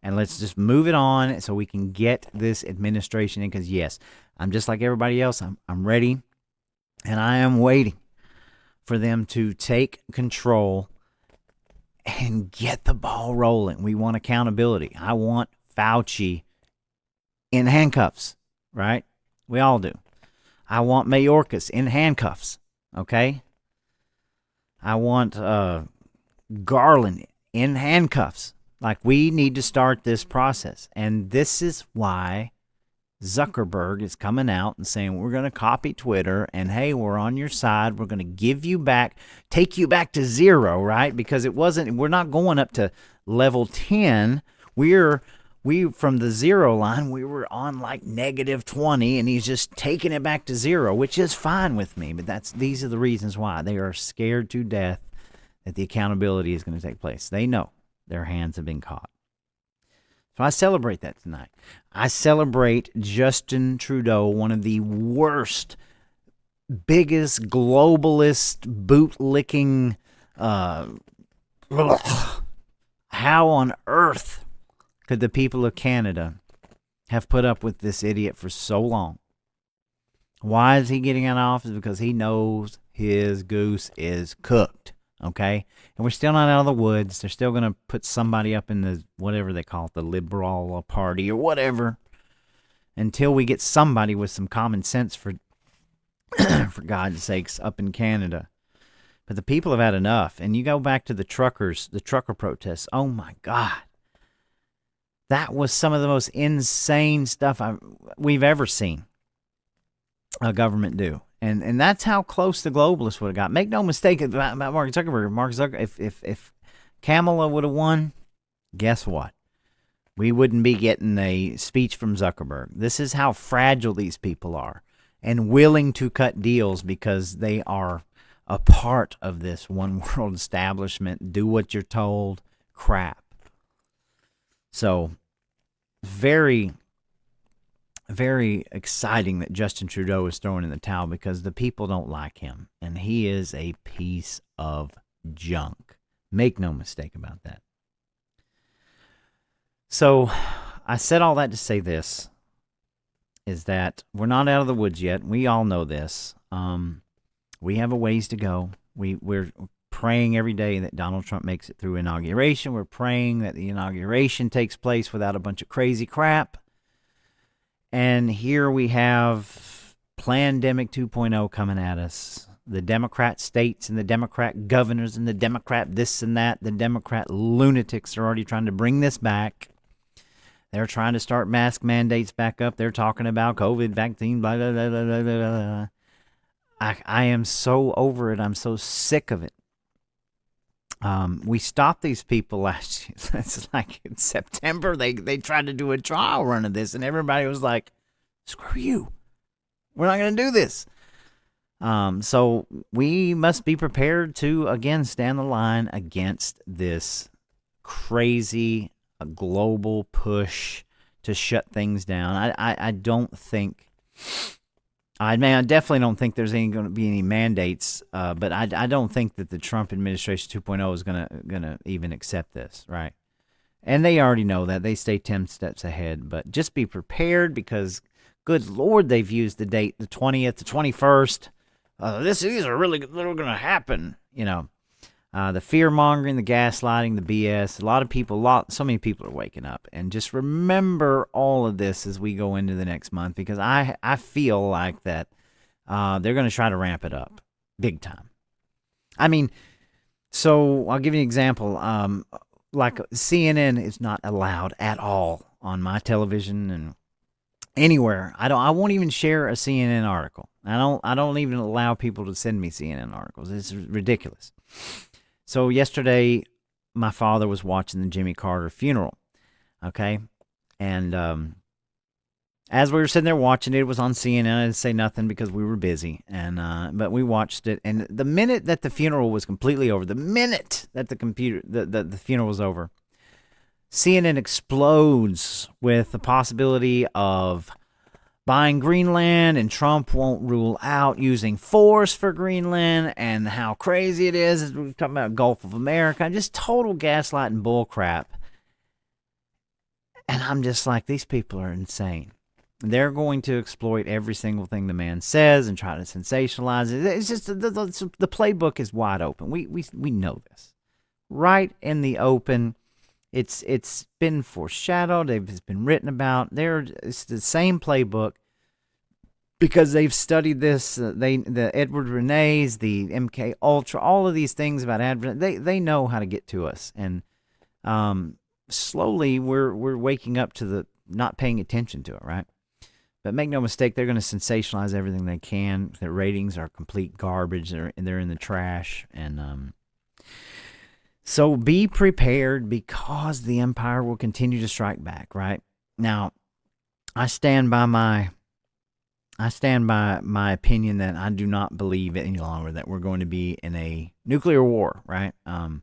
And let's just move it on so we can get this administration in, because, yes, I'm just like everybody else. I'm ready, and I am waiting for them to take control and get the ball rolling. We want accountability. I want Fauci in handcuffs. Right? We all do. I want Mayorkas in handcuffs, okay? I want Garland in handcuffs. Like, we need to start this process. And this is why Zuckerberg is coming out and saying, we're going to copy Twitter, and hey, we're on your side. We're going to take you back to zero, right? Because we're not going up to level 10. We from the zero line, we were on like -20, and he's just taking it back to zero, which is fine with me. But these are the reasons why. They are scared to death that the accountability is going to take place. They know their hands have been caught. So I celebrate that tonight. I celebrate Justin Trudeau, one of the worst, biggest globalist, boot-licking, how on earth could the people of Canada have put up with this idiot for so long? Why is he getting out of office? Because he knows his goose is cooked, okay? And we're still not out of the woods. They're still going to put somebody up in the, whatever they call it, the Liberal Party or whatever, until we get somebody with some common sense, for God's sakes, up in Canada. But the people have had enough. And you go back to the trucker protests. Oh, my God. That was some of the most insane stuff we've ever seen a government do. And that's how close the globalists would have got. Make no mistake about Mark Zuckerberg. If Kamala would have won, guess what? We wouldn't be getting a speech from Zuckerberg. This is how fragile these people are and willing to cut deals because they are a part of this one world establishment. Do what you're told crap. So very, very exciting that Justin Trudeau is throwing in the towel because the people don't like him. And he is a piece of junk. Make no mistake about that. So I said all that to say this, is that we're not out of the woods yet. We all know this. We have a ways to go. We're praying every day that Donald Trump makes it through inauguration. We're praying that the inauguration takes place without a bunch of crazy crap. And here we have Plandemic 2.0 coming at us. The Democrat states and the Democrat governors and the Democrat this and that. The Democrat lunatics are already trying to bring this back. They're trying to start mask mandates back up. They're talking about COVID vaccine, blah, blah, blah, blah, blah, blah. I am so over it. I'm so sick of it. We stopped these people last year. It's like in September, they tried to do a trial run of this, and everybody was like, screw you. We're not going to do this. So we must be prepared to, again, stand the line against this crazy global push to shut things down. I don't think... I definitely don't think there's going to be any mandates, but I don't think that the Trump administration 2.0 is gonna even accept this, right? And they already know that. They stay 10 steps ahead, but just be prepared because, good Lord, they've used the date, the 20th, the 21st. These are really going to happen, you know. The fear-mongering, the gaslighting, the BS. So many people are waking up. And just remember all of this as we go into the next month because I feel like that they're going to try to ramp it up big time. I mean, so I'll give you an example. Like CNN is not allowed at all on my television and anywhere. I won't even share a CNN article. I don't even allow people to send me CNN articles. It's ridiculous. So yesterday, my father was watching the Jimmy Carter funeral, okay? And as we were sitting there watching it, it was on CNN. I didn't say nothing because we were busy, but we watched it. And the minute that the funeral was completely over, the minute that the funeral was over, CNN explodes with the possibility of buying Greenland, and Trump won't rule out using force for Greenland, and how crazy it is. We're talking about Gulf of America, just total gaslight and bullcrap. And I'm just like, these people are insane. They're going to exploit every single thing the man says and try to sensationalize it. It's just the playbook is wide open. We know this, right in the open. It's been foreshadowed. It's been written about. It's the same playbook because they've studied this. The Edward Rene's, the MK Ultra, all of these things about advertising. They know how to get to us, and slowly we're waking up to the not paying attention to it, right? But make no mistake, they're going to sensationalize everything they can. Their ratings are complete garbage. They're in the trash, and so be prepared because the empire will continue to strike back, right? Now, I stand by my opinion that I do not believe any longer that we're going to be in a nuclear war, right? And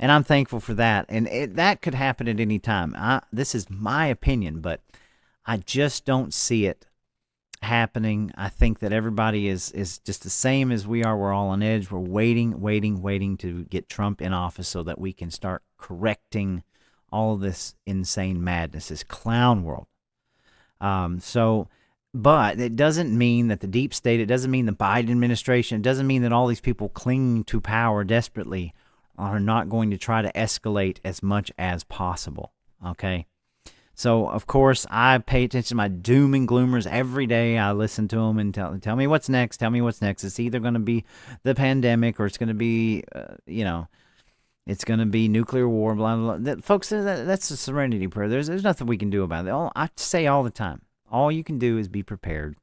I'm thankful for that. And that could happen at any time. This is my opinion, but I just don't see it happening. I think that everybody is just the same as we are. We're all on edge. We're waiting to get Trump in office so that we can start correcting all of this insane madness, this clown world. But it doesn't mean that the deep state, it doesn't mean the Biden administration, it doesn't mean that all these people clinging to power desperately are not going to try to escalate as much as possible, okay? So, of course, I pay attention to my doom and gloomers every day. I listen to them and tell me what's next. Tell me what's next. It's either going to be the pandemic or it's going to be, It's going to be nuclear war, blah, blah, blah. Folks, that's a serenity prayer. There's nothing we can do about it. I say all the time, all you can do is be prepared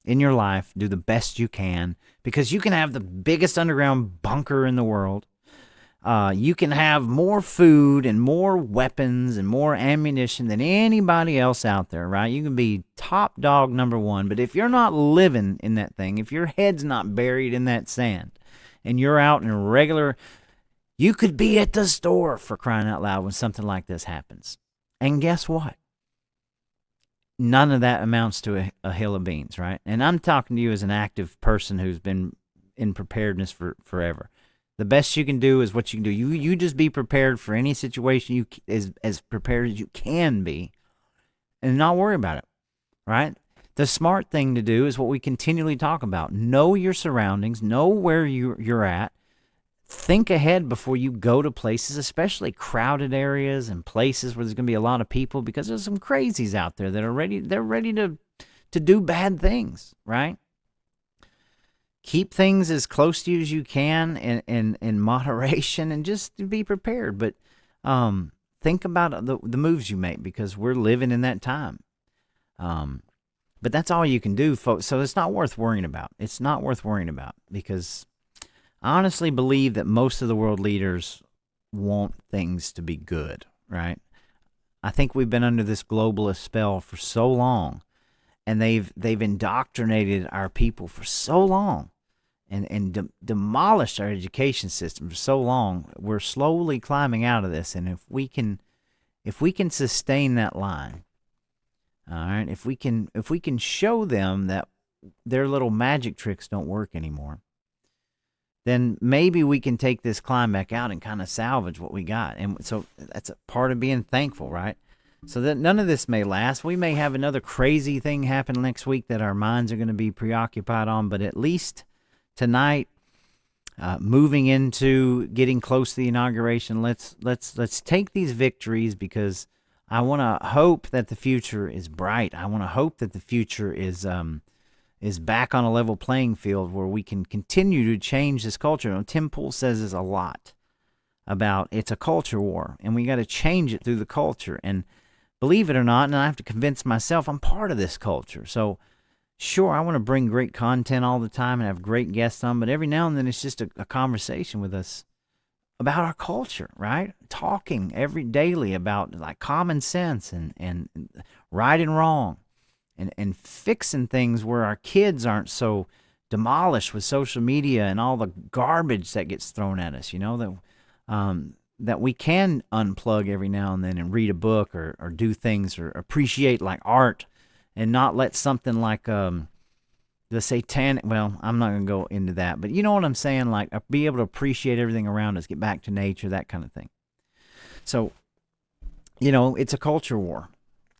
in your life, do the best you can, because you can have the biggest underground bunker in the world. You can have more food and more weapons and more ammunition than anybody else out there, right? You can be top dog number one, but if you're not living in that thing, if your head's not buried in that sand, and you're out in a regular, you could be at the store, for crying out loud, when something like this happens. And guess what? None of that amounts to a hill of beans, right? And I'm talking to you as an active person who's been in preparedness for forever. The best you can do is what you can do. You just be prepared for any situation, you as prepared as you can be, and not worry about it, right? The smart thing to do is what we continually talk about. Know your surroundings. Know where you're at. Think ahead before you go to places, especially crowded areas and places where there's going to be a lot of people, because there's some crazies out there that are ready. They're ready to do bad things, right? Keep things as close to you as you can in moderation, and just be prepared. But think about the moves you make, because we're living in that time. But that's all you can do, folks. So it's not worth worrying about. It's not worth worrying about, because I honestly believe that most of the world leaders want things to be good, right? I think we've been under this globalist spell for so long, and they've indoctrinated our people for so long, and demolished our education system for so long. We're slowly climbing out of this, and if we can sustain that line, all right, if we can show them that their little magic tricks don't work anymore, then maybe we can take this climb back out and kind of salvage what we got. And so that's a part of being thankful, right? So that none of this may last. We may have another crazy thing happen next week that our minds are going to be preoccupied on, but at least tonight, moving into getting close to the inauguration, let's take these victories, because I want to hope that the future is bright. I want to hope that the future is back on a level playing field where we can continue to change this culture. You know, Tim Pool says this a lot about it's a culture war, and we got to change it through the culture. And believe it or not, and I have to convince myself, I'm part of this culture. So sure, I want to bring great content all the time and have great guests on, but every now and then it's just a conversation with us about our culture, right? Talking daily about like common sense and right and wrong, and fixing things where our kids aren't so demolished with social media and all the garbage that gets thrown at us, you know, that we can unplug every now and then and read a book or do things or appreciate like art, and not let something like the satanic, well, I'm not going to go into that, but you know what I'm saying, like be able to appreciate everything around us, get back to nature, that kind of thing. So, you know, it's a culture war.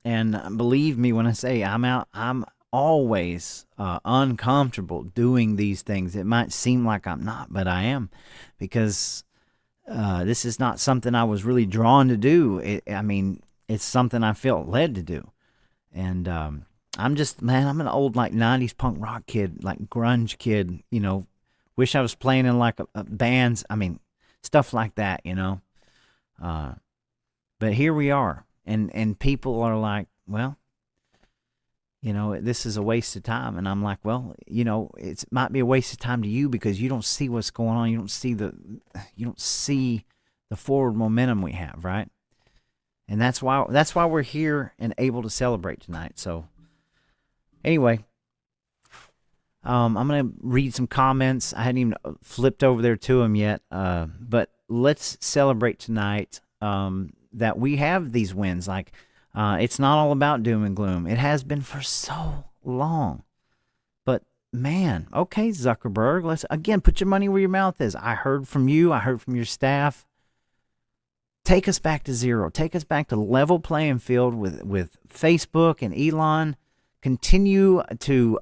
And believe me when I say I'm always uncomfortable doing these things. It might seem like I'm not, but I am, because this is not something I was really drawn to do. It's something I felt led to do. And I'm an old like 90s punk rock kid, like grunge kid, you know, wish I was playing in like a bands, stuff like that, you know. But here we are. And people are like, well, you know, this is a waste of time. And I'm like, well, you know, it might be a waste of time to you because you don't see what's going on. You don't see the forward momentum we have, right? And that's why we're here and able to celebrate tonight. So anyway, I'm going to read some comments. I hadn't even flipped over there to them yet. But let's celebrate tonight that we have these wins. Like, it's not all about doom and gloom. It has been for so long. But man, okay, Zuckerberg, let's again put your money where your mouth is. I heard from you. I heard from your staff. Take us back to zero. Take us back to level playing field with Facebook and Elon. Continue to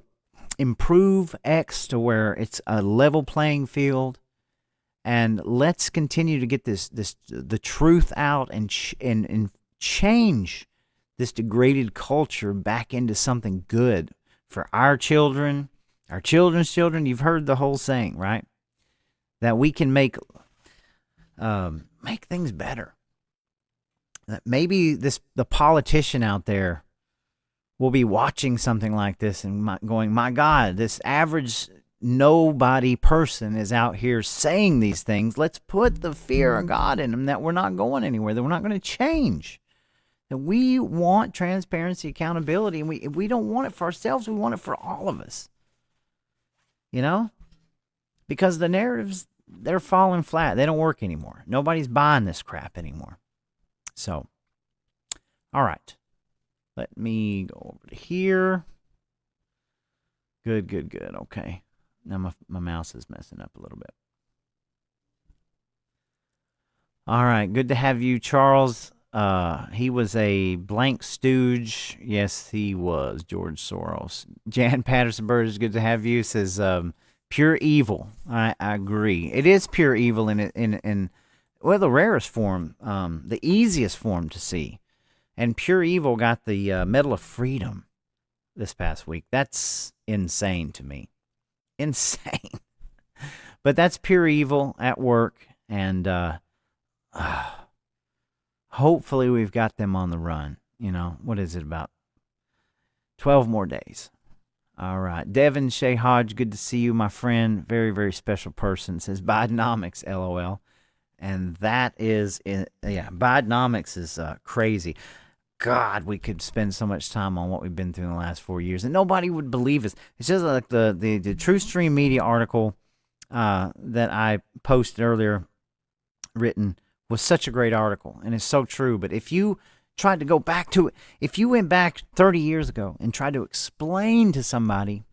improve X to where it's a level playing field. And let's continue to get the truth out and change this degraded culture back into something good for our children, our children's children. You've heard the whole saying, right? That we can make make things better. That maybe the politician out there will be watching something like this and going, my God, this average nobody person is out here saying these things. Let's put the fear of God in them that we're not going anywhere, that we're not going to change. That we want transparency, accountability, and we don't want it for ourselves. We want it for all of us. You know? Because the narratives, they're falling flat. They don't work anymore. Nobody's buying this crap anymore. So, all right. Let me go over to here. Good. Okay. Now my mouse is messing up a little bit. All right. Good to have you, Charles. He was a blank stooge. Yes, he was, George Soros. Jan Patterson Burge, good to have you. Says pure evil. I agree. It is pure evil in well, the rarest form, the easiest form to see. And pure evil got the Medal of Freedom this past week. That's insane to me. Insane. But that's pure evil at work, and hopefully we've got them on the run. You know, what is it, about 12 more days? All right. Devin Shea Hodge, good to see you, my friend. Very, very special person. Says Bidenomics, LOL. And that is, Bidenomics is crazy. God, we could spend so much time on what we've been through in the last 4 years, and nobody would believe us. It's just like the True Stream Media article that I posted earlier, written, was such a great article, and it's so true. But if you tried to go back to it, if you went back 30 years ago and tried to explain to somebody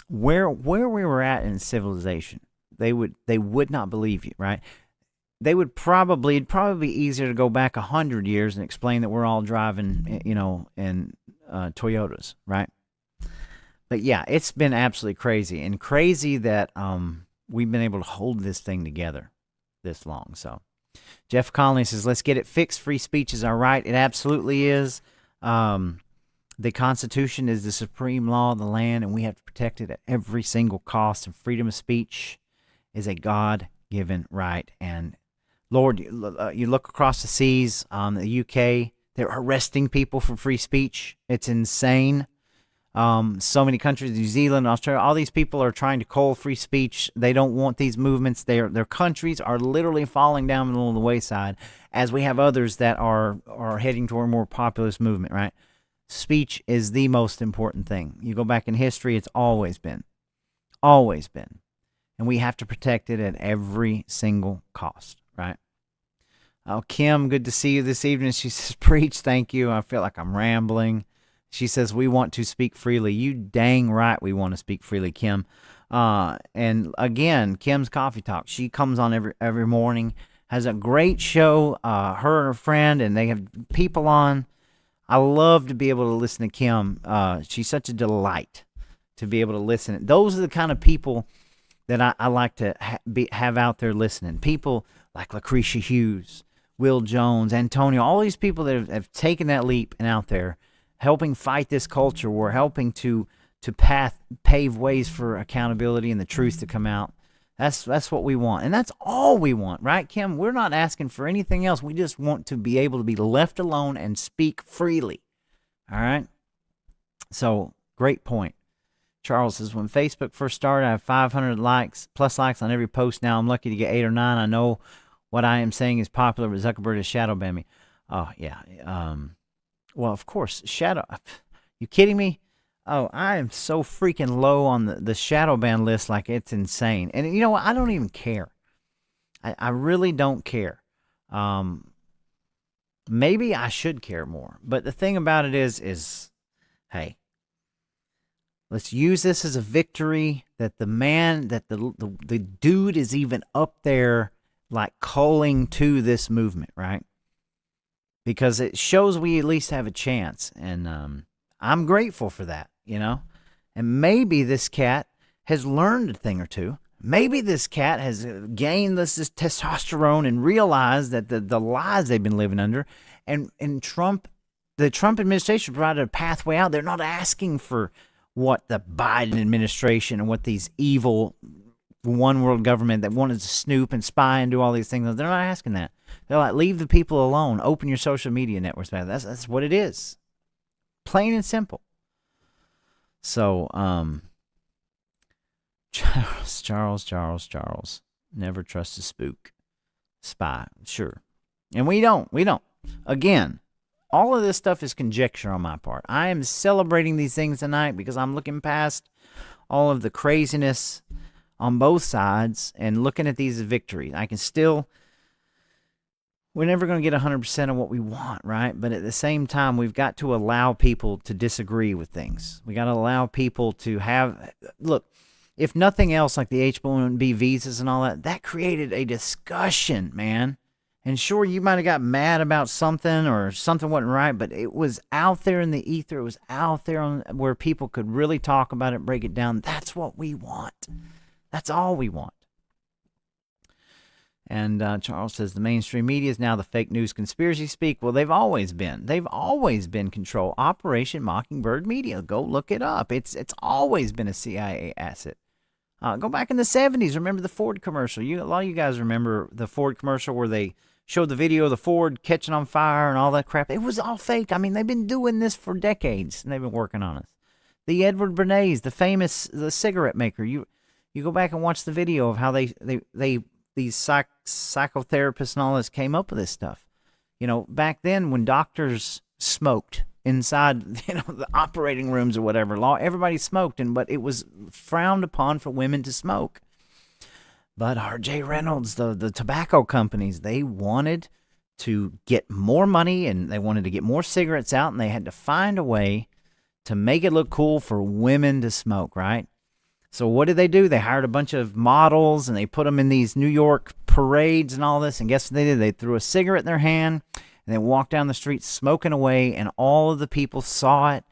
where we were at in civilization, they would not believe you, right? It'd probably be easier to go back 100 years and explain that we're all driving, in Toyotas, right? But yeah, it's been absolutely crazy, and crazy that we've been able to hold this thing together this long. So Jeff Conley says, let's get it fixed. Free speech is our right. It absolutely is. The Constitution is the supreme law of the land, and we have to protect it at every single cost. And freedom of speech is a God-given right. And Lord, you look across the seas, the UK, they're arresting people for free speech. It's insane. So many countries, New Zealand, Australia, all these people are trying to cull free speech. They don't want these movements. Their countries are literally falling down the wayside, as we have others that are heading toward a more populist movement, right? Speech is the most important thing. You go back in history, it's always been. Always been. And we have to protect it at every single cost, right? Oh, Kim, good to see you this evening. She says, preach, thank you. I feel like I'm rambling. She says, we want to speak freely. You dang right we want to speak freely, Kim. And again, Kim's Coffee Talk. She comes on every morning, has a great show, her and her friend, and they have people on. I love to be able to listen to Kim. She's such a delight to be able to listen. Those are the kind of people that I like to have out there listening. People like Lucretia Hughes, Will Jones, Antonio, all these people that have taken that leap and out there helping fight this culture. We're helping to pave ways for accountability and the truth to come out. That's what we want. And that's all we want, right, Kim? We're not asking for anything else. We just want to be able to be left alone and speak freely. All right? So, great point. Charles says, when Facebook first started, I have 500 plus likes on every post. Now I'm lucky to get 8 or 9. I know what I am saying is popular, but Zuckerberg is shadow ban me. Oh, yeah. Well, of course, you kidding me? Oh, I am so freaking low on the shadow ban list, like it's insane. And you know what? I don't even care. I really don't care. Maybe I should care more. But the thing about it is, hey, let's use this as a victory that the dude is even up there, like calling to this movement, right? Because it shows we at least have a chance. And I'm grateful for that, And maybe this cat has learned a thing or two. Maybe this cat has gained this testosterone and realized that the lies they've been living under. And the Trump administration provided a pathway out. They're not asking for what the Biden administration and what these evil one world government that wanted to snoop and spy and do all these things. They're not asking that. They're like, leave the people alone. Open your social media networks, man. That's what it is. Plain and simple. So, Charles. Never trust a spook. Spy, sure. And we don't. Again, all of this stuff is conjecture on my part. I am celebrating these things tonight because I'm looking past all of the craziness on both sides and looking at these as victories. We're never going to get 100% of what we want, right? But at the same time, we've got to allow people to disagree with things. We got to allow people to have, look, if nothing else, like the H-1B visas and all that, that created a discussion, man. And sure, you might have got mad about something or something wasn't right, but it was out there in the ether. It was out there where people could really talk about it, break it down. That's what we want. That's all we want. And Charles says the mainstream media is now the fake news conspiracy speak. Well, they've always been. They've always been control. Operation Mockingbird Media. Go look it up. It's always been a CIA asset. Go back in the 70s. Remember the Ford commercial? A lot of you guys remember the Ford commercial where they showed the video of the Ford catching on fire and all that crap. It was all fake. I mean, they've been doing this for decades, and they've been working on us. The Edward Bernays, the cigarette maker. You go back and watch the video of how these psychotherapists and all this came up with this stuff. Back then when doctors smoked inside, the operating rooms or whatever, everybody smoked, but it was frowned upon for women to smoke. But R.J. Reynolds, the tobacco companies, they wanted to get more money and they wanted to get more cigarettes out, and they had to find a way to make it look cool for women to smoke, right? So what did they do? They hired a bunch of models and they put them in these New York parades and all this. And guess what they did? They threw a cigarette in their hand and they walked down the street smoking away, and all of the people saw it.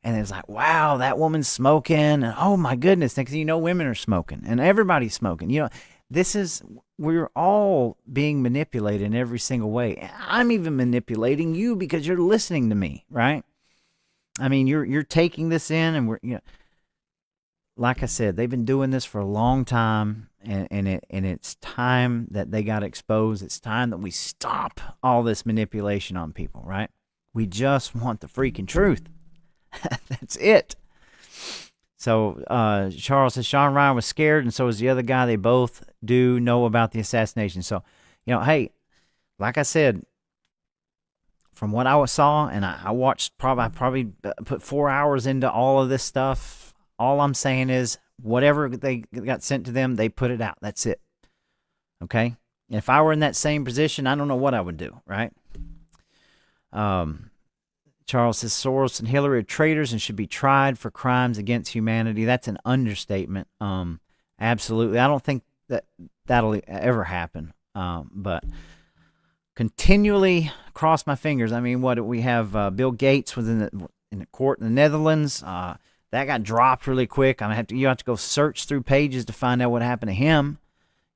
And it was like, wow, that woman's smoking. And oh my goodness, next thing you know, women are smoking and everybody's smoking. We're all being manipulated in every single way. I'm even manipulating you because you're listening to me, right? I mean, you're taking this in, and like I said, they've been doing this for a long time, and it's time that they got exposed. It's time that we stop all this manipulation on people, right? We just want the freaking truth. That's it. So Charles says Sean Ryan was scared, and so was the other guy. They both do know about the assassination. So, hey, like I said, from what I saw, and I watched, I probably put 4 hours into all of this stuff. All I'm saying is whatever they got sent to them, they put it out. That's it. Okay? And if I were in that same position, I don't know what I would do, right? Charles says Soros and Hillary are traitors and should be tried for crimes against humanity. That's an understatement. Absolutely. I don't think that'll ever happen. But continually cross my fingers. I mean, we have Bill Gates in the court in the Netherlands. That got dropped really quick. You have to go search through pages to find out what happened to him.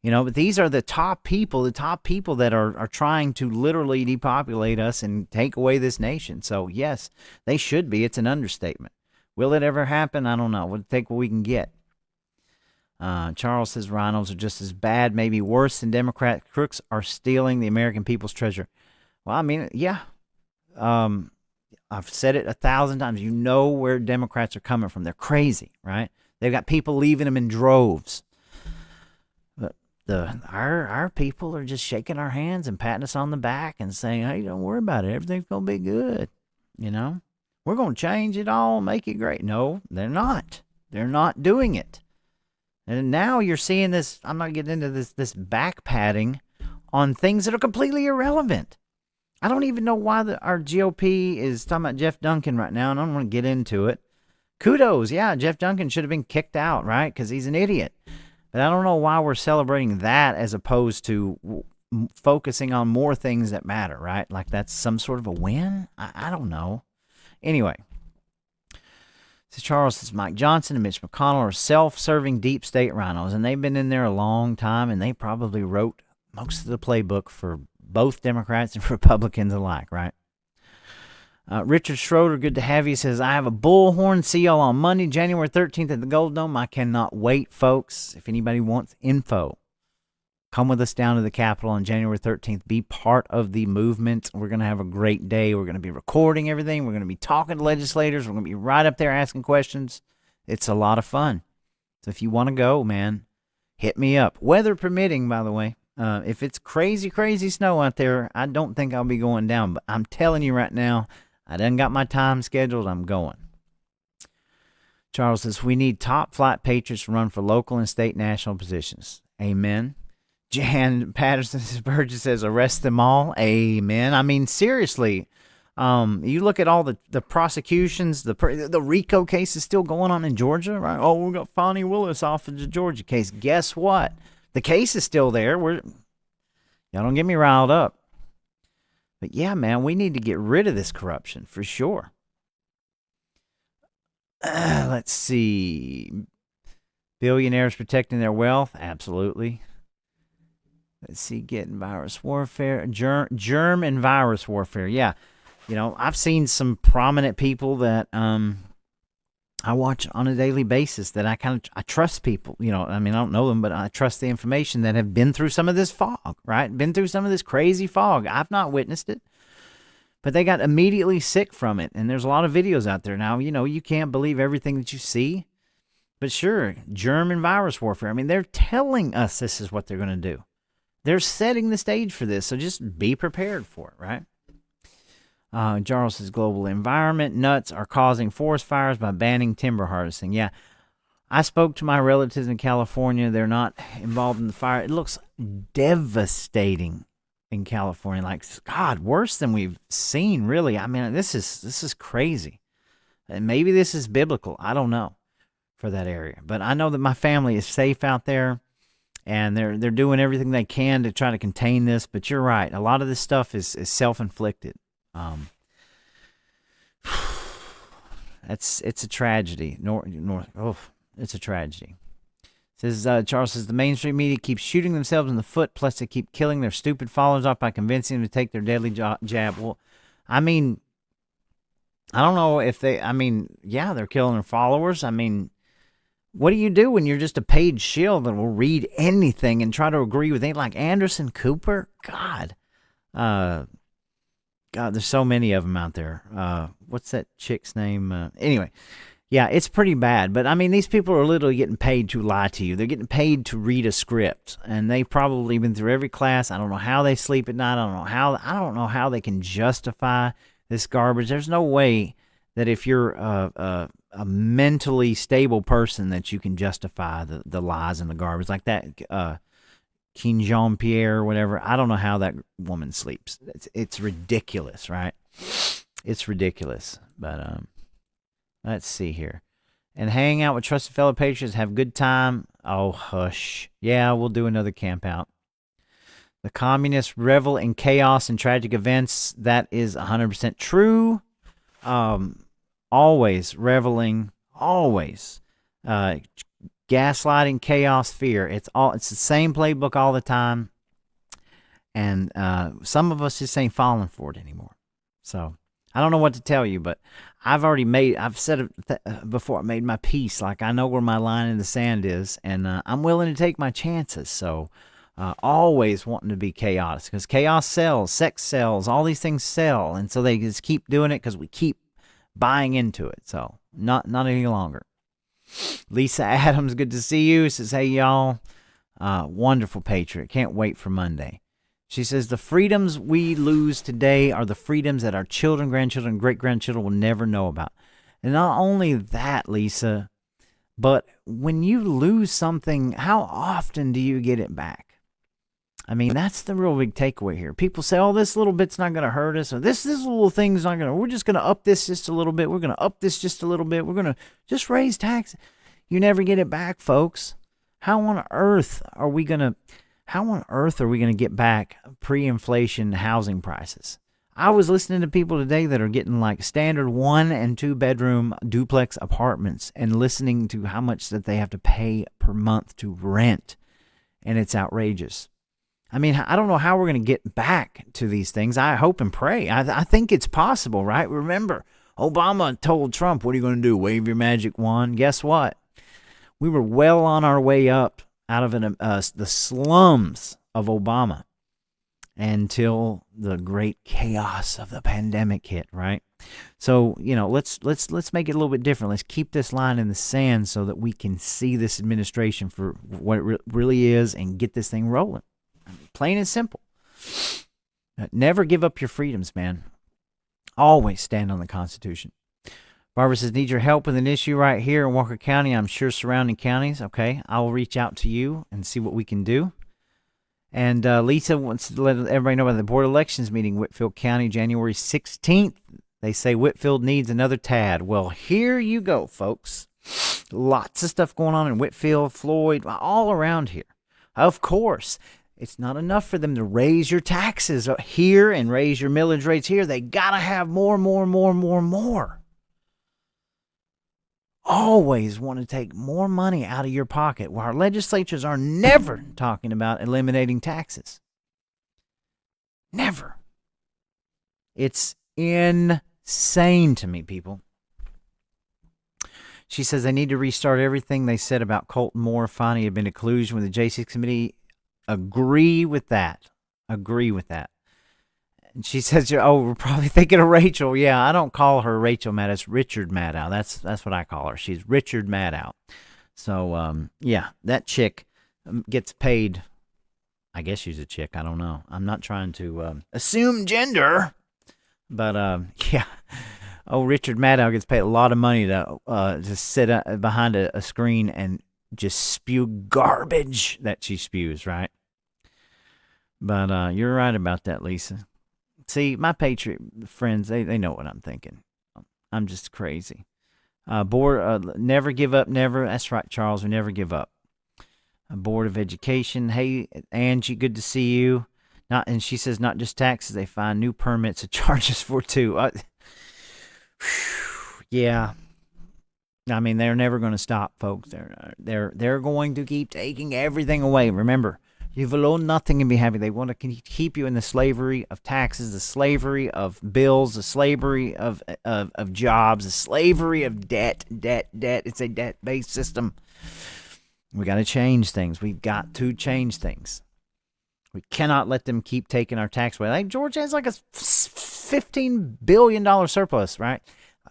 But these are the top people that are trying to literally depopulate us and take away this nation. So, yes, they should be. It's an understatement. Will it ever happen? I don't know. We'll take what we can get. Charles says rhinos are just as bad, maybe worse than Democrat crooks are stealing the American people's treasure. Well, I mean, yeah. I've said it 1,000 times. You know where Democrats are coming from. They're crazy, right? They've got people leaving them in droves. Our people are just shaking our hands and patting us on the back and saying, hey, don't worry about it. Everything's going to be good. We're going to change it all, make it great. No, they're not. They're not doing it. And now you're seeing this. I'm not getting into this back patting on things that are completely irrelevant. I don't even know why our GOP is talking about Jeff Duncan right now, and I don't want to get into it. Kudos. Yeah, Jeff Duncan should have been kicked out, right? Because he's an idiot. But I don't know why we're celebrating that as opposed to focusing on more things that matter, right? Like that's some sort of a win? I don't know. Anyway. So Charles says Mike Johnson and Mitch McConnell are self-serving deep state rhinos, and they've been in there a long time, and they probably wrote most of the playbook for both Democrats and Republicans alike, right? Richard Schroeder, good to have you, says, I have a bullhorn. See y'all on Monday, January 13th at the Gold Dome. I cannot wait, folks. If anybody wants info, come with us down to the Capitol on January 13th. Be part of the movement. We're going to have a great day. We're going to be recording everything. We're going to be talking to legislators. We're going to be right up there asking questions. It's a lot of fun. So if you want to go, man, hit me up. Weather permitting, by the way. If it's crazy, crazy snow out there, I don't think I'll be going down. But I'm telling you right now, I done got my time scheduled. I'm going. Charles says, we need top flight patriots to run for local and state national positions. Amen. Jan Patterson Burgess says, arrest them all. Amen. I mean, seriously, you look at all the prosecutions, the RICO case is still going on in Georgia, right? Oh, we got Fonnie Willis off of the Georgia case. Guess what? The case is still there. Y'all don't get me riled up. But yeah, man, we need to get rid of this corruption for sure. Let's see. Billionaires protecting their wealth. Absolutely. Let's see. Getting virus warfare. Germ and virus warfare. Yeah. You know, I've seen some prominent people that I watch on a daily basis that I trust people. You know, I mean, I don't know them, but I trust the information that have been through some of this fog, right? Been through some of this crazy fog. I've not witnessed it, but they got immediately sick from it. And there's a lot of videos out there now. You know, you can't believe everything that you see. But sure, germ and virus warfare. I mean, they're telling us this is what they're going to do. They're setting the stage for this, so just be prepared for it, right? Charles says global environment nuts are causing forest fires by banning timber harvesting. Yeah, I spoke to my relatives in California. They're not involved in the fire. It looks devastating in California. Like, God, worse than we've seen, really. I mean, this is crazy. And maybe this is biblical. I don't know for that area. But I know that my family is safe out there, and they're doing everything they can to try to contain this. But you're right. A lot of this stuff is self-inflicted. It's a tragedy. It's a tragedy. Says Charles says the mainstream media keeps shooting themselves in the foot, plus they keep killing their stupid followers off by convincing them to take their deadly jab. Well, I mean, I don't know if yeah, they're killing their followers. I mean, what do you do when you're just a paid shill that will read anything and try to agree with anything like Anderson Cooper? God, there's so many of them out there. What's that chick's name? Anyway, yeah, it's pretty bad. But, I mean, these people are literally getting paid to lie to you. They're getting paid to read a script. And they've probably been through every class. I don't know how they sleep at night. I don't know how they can justify this garbage. There's no way that if you're a mentally stable person that you can justify the lies and the garbage. Like that King Jean-Pierre or whatever. I don't know how that woman sleeps. It's ridiculous, right? It's ridiculous. But let's see here. And hang out with trusted fellow patriots, have a good time. Oh, hush. Yeah, we'll do another camp out. The communists revel in chaos and tragic events. That is 100% true. Always reveling, always. Gaslighting, chaos, fear. It's the same playbook all the time. And some of us just ain't falling for it anymore. So I don't know what to tell you, but I've said it before, I made my peace. Like, I know where my line in the sand is, and I'm willing to take my chances. So always wanting to be chaos, because chaos sells, sex sells, all these things sell. And so they just keep doing it because we keep buying into it. So not any longer. Lisa Adams, good to see you. Says, hey, y'all. Wonderful patriot. Can't wait for Monday. She says, the freedoms we lose today are the freedoms that our children, grandchildren, great-grandchildren will never know about. And not only that, Lisa, but when you lose something, how often do you get it back? I mean, that's the real big takeaway here. People say, oh, this little bit's not going to hurt us, or this little thing's not going to, we're just going to up this just a little bit. We're going to up this just a little bit. We're going to just raise taxes. You never get it back, folks. How on earth are we going to get back pre-inflation housing prices? I was listening to people today that are getting like standard 1 and 2 bedroom duplex apartments and listening to how much that they have to pay per month to rent. And it's outrageous. I mean, I don't know how we're going to get back to these things. I hope and pray. I think it's possible, right? Remember, Obama told Trump, what are you going to do? Wave your magic wand? Guess what? We were well on our way up out of the slums of Obama until the great chaos of the pandemic hit, right? So, let's make it a little bit different. Let's keep this line in the sand so that we can see this administration for what it really is and get this thing rolling. Plain and simple. Never give up your freedoms, man. Always stand on the Constitution. Barbara says, need your help with an issue right here in Walker County. I'm sure surrounding counties. Okay, I will reach out to you and see what we can do. And Lisa wants to let everybody know about the Board of Elections meeting, Whitfield County, January 16th. They say Whitfield needs another tad. Well, here you go, folks. Lots of stuff going on in Whitfield, Floyd, all around here. Of course, it's not enough for them to raise your taxes here and raise your millage rates here. They got to have more. Always want to take more money out of your pocket, while our legislatures are never talking about eliminating taxes. Never. It's insane to me, people. She says they need to restart everything they said about Colton Moore finding he had been in collusion with the J6 committee. Agree with that. And she says, we're probably thinking of Rachel. Yeah, I don't call her Rachel Maddow. It's Richard Maddow. That's what I call her. She's Richard Maddow. So, yeah, that chick gets paid. I guess she's a chick. I don't know. I'm not trying to assume gender. But, yeah. Oh, Richard Maddow gets paid a lot of money to sit behind a screen and just spew garbage that she spews, right? But you're right about that, Lisa. See, my Patriot friends, they know what I'm thinking. I'm just crazy. Never give up, never. That's right, Charles, we never give up. Board of Education. Hey, Angie, good to see you. And she says not just taxes, they find new permits and charges for too. Yeah. I mean, they're never going to stop, folks. They're going to keep taking everything away. Remember, you've alone nothing and be happy. They want to keep you in the slavery of taxes, the slavery of bills, the slavery of jobs, the slavery of debt. It's a debt-based system. We got to change things. We've got to change things. We cannot let them keep taking our tax away. Like Georgia has like a $15 billion surplus, right?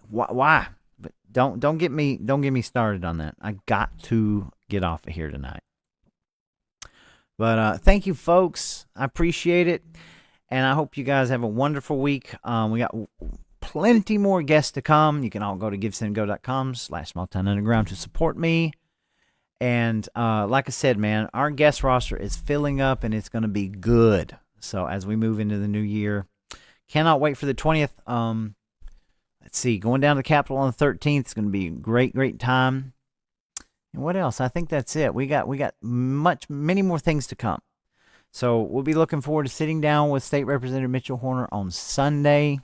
Why? But don't get me started on that. I got to get off of here tonight. But thank you, folks. I appreciate it. And I hope you guys have a wonderful week. We got plenty more guests to come. You can all go to givesendgo.com/smalltownunderground to support me. And like I said, man, our guest roster is filling up, and it's going to be good. So as we move into the new year, cannot wait for the 20th. Let's see, going down to the Capitol on the 13th. It's going to be a great time. And what else? I think that's it. We got many more things to come. So we'll be looking forward to sitting down with State Representative Mitchell Horner on Sunday.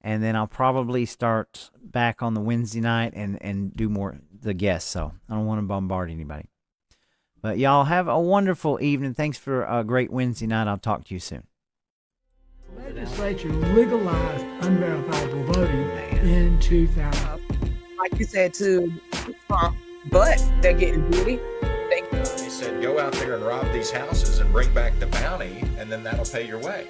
And then I'll probably start back on the Wednesday night and do more the guests. So I don't want to bombard anybody. But y'all have a wonderful evening. Thanks for a great Wednesday night. I'll talk to you soon. The legislature legalized unverifiable voting in 2000. Like you said to Trump, but they're getting booty. They said, go out there and rob these houses and bring back the bounty, and then that'll pay your way.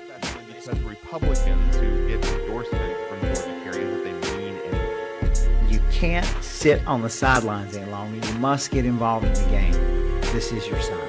Because Republicans who get endorsement from Georgia carry that they mean anything. You can't sit on the sidelines any longer. You must get involved in the game. This is your sign.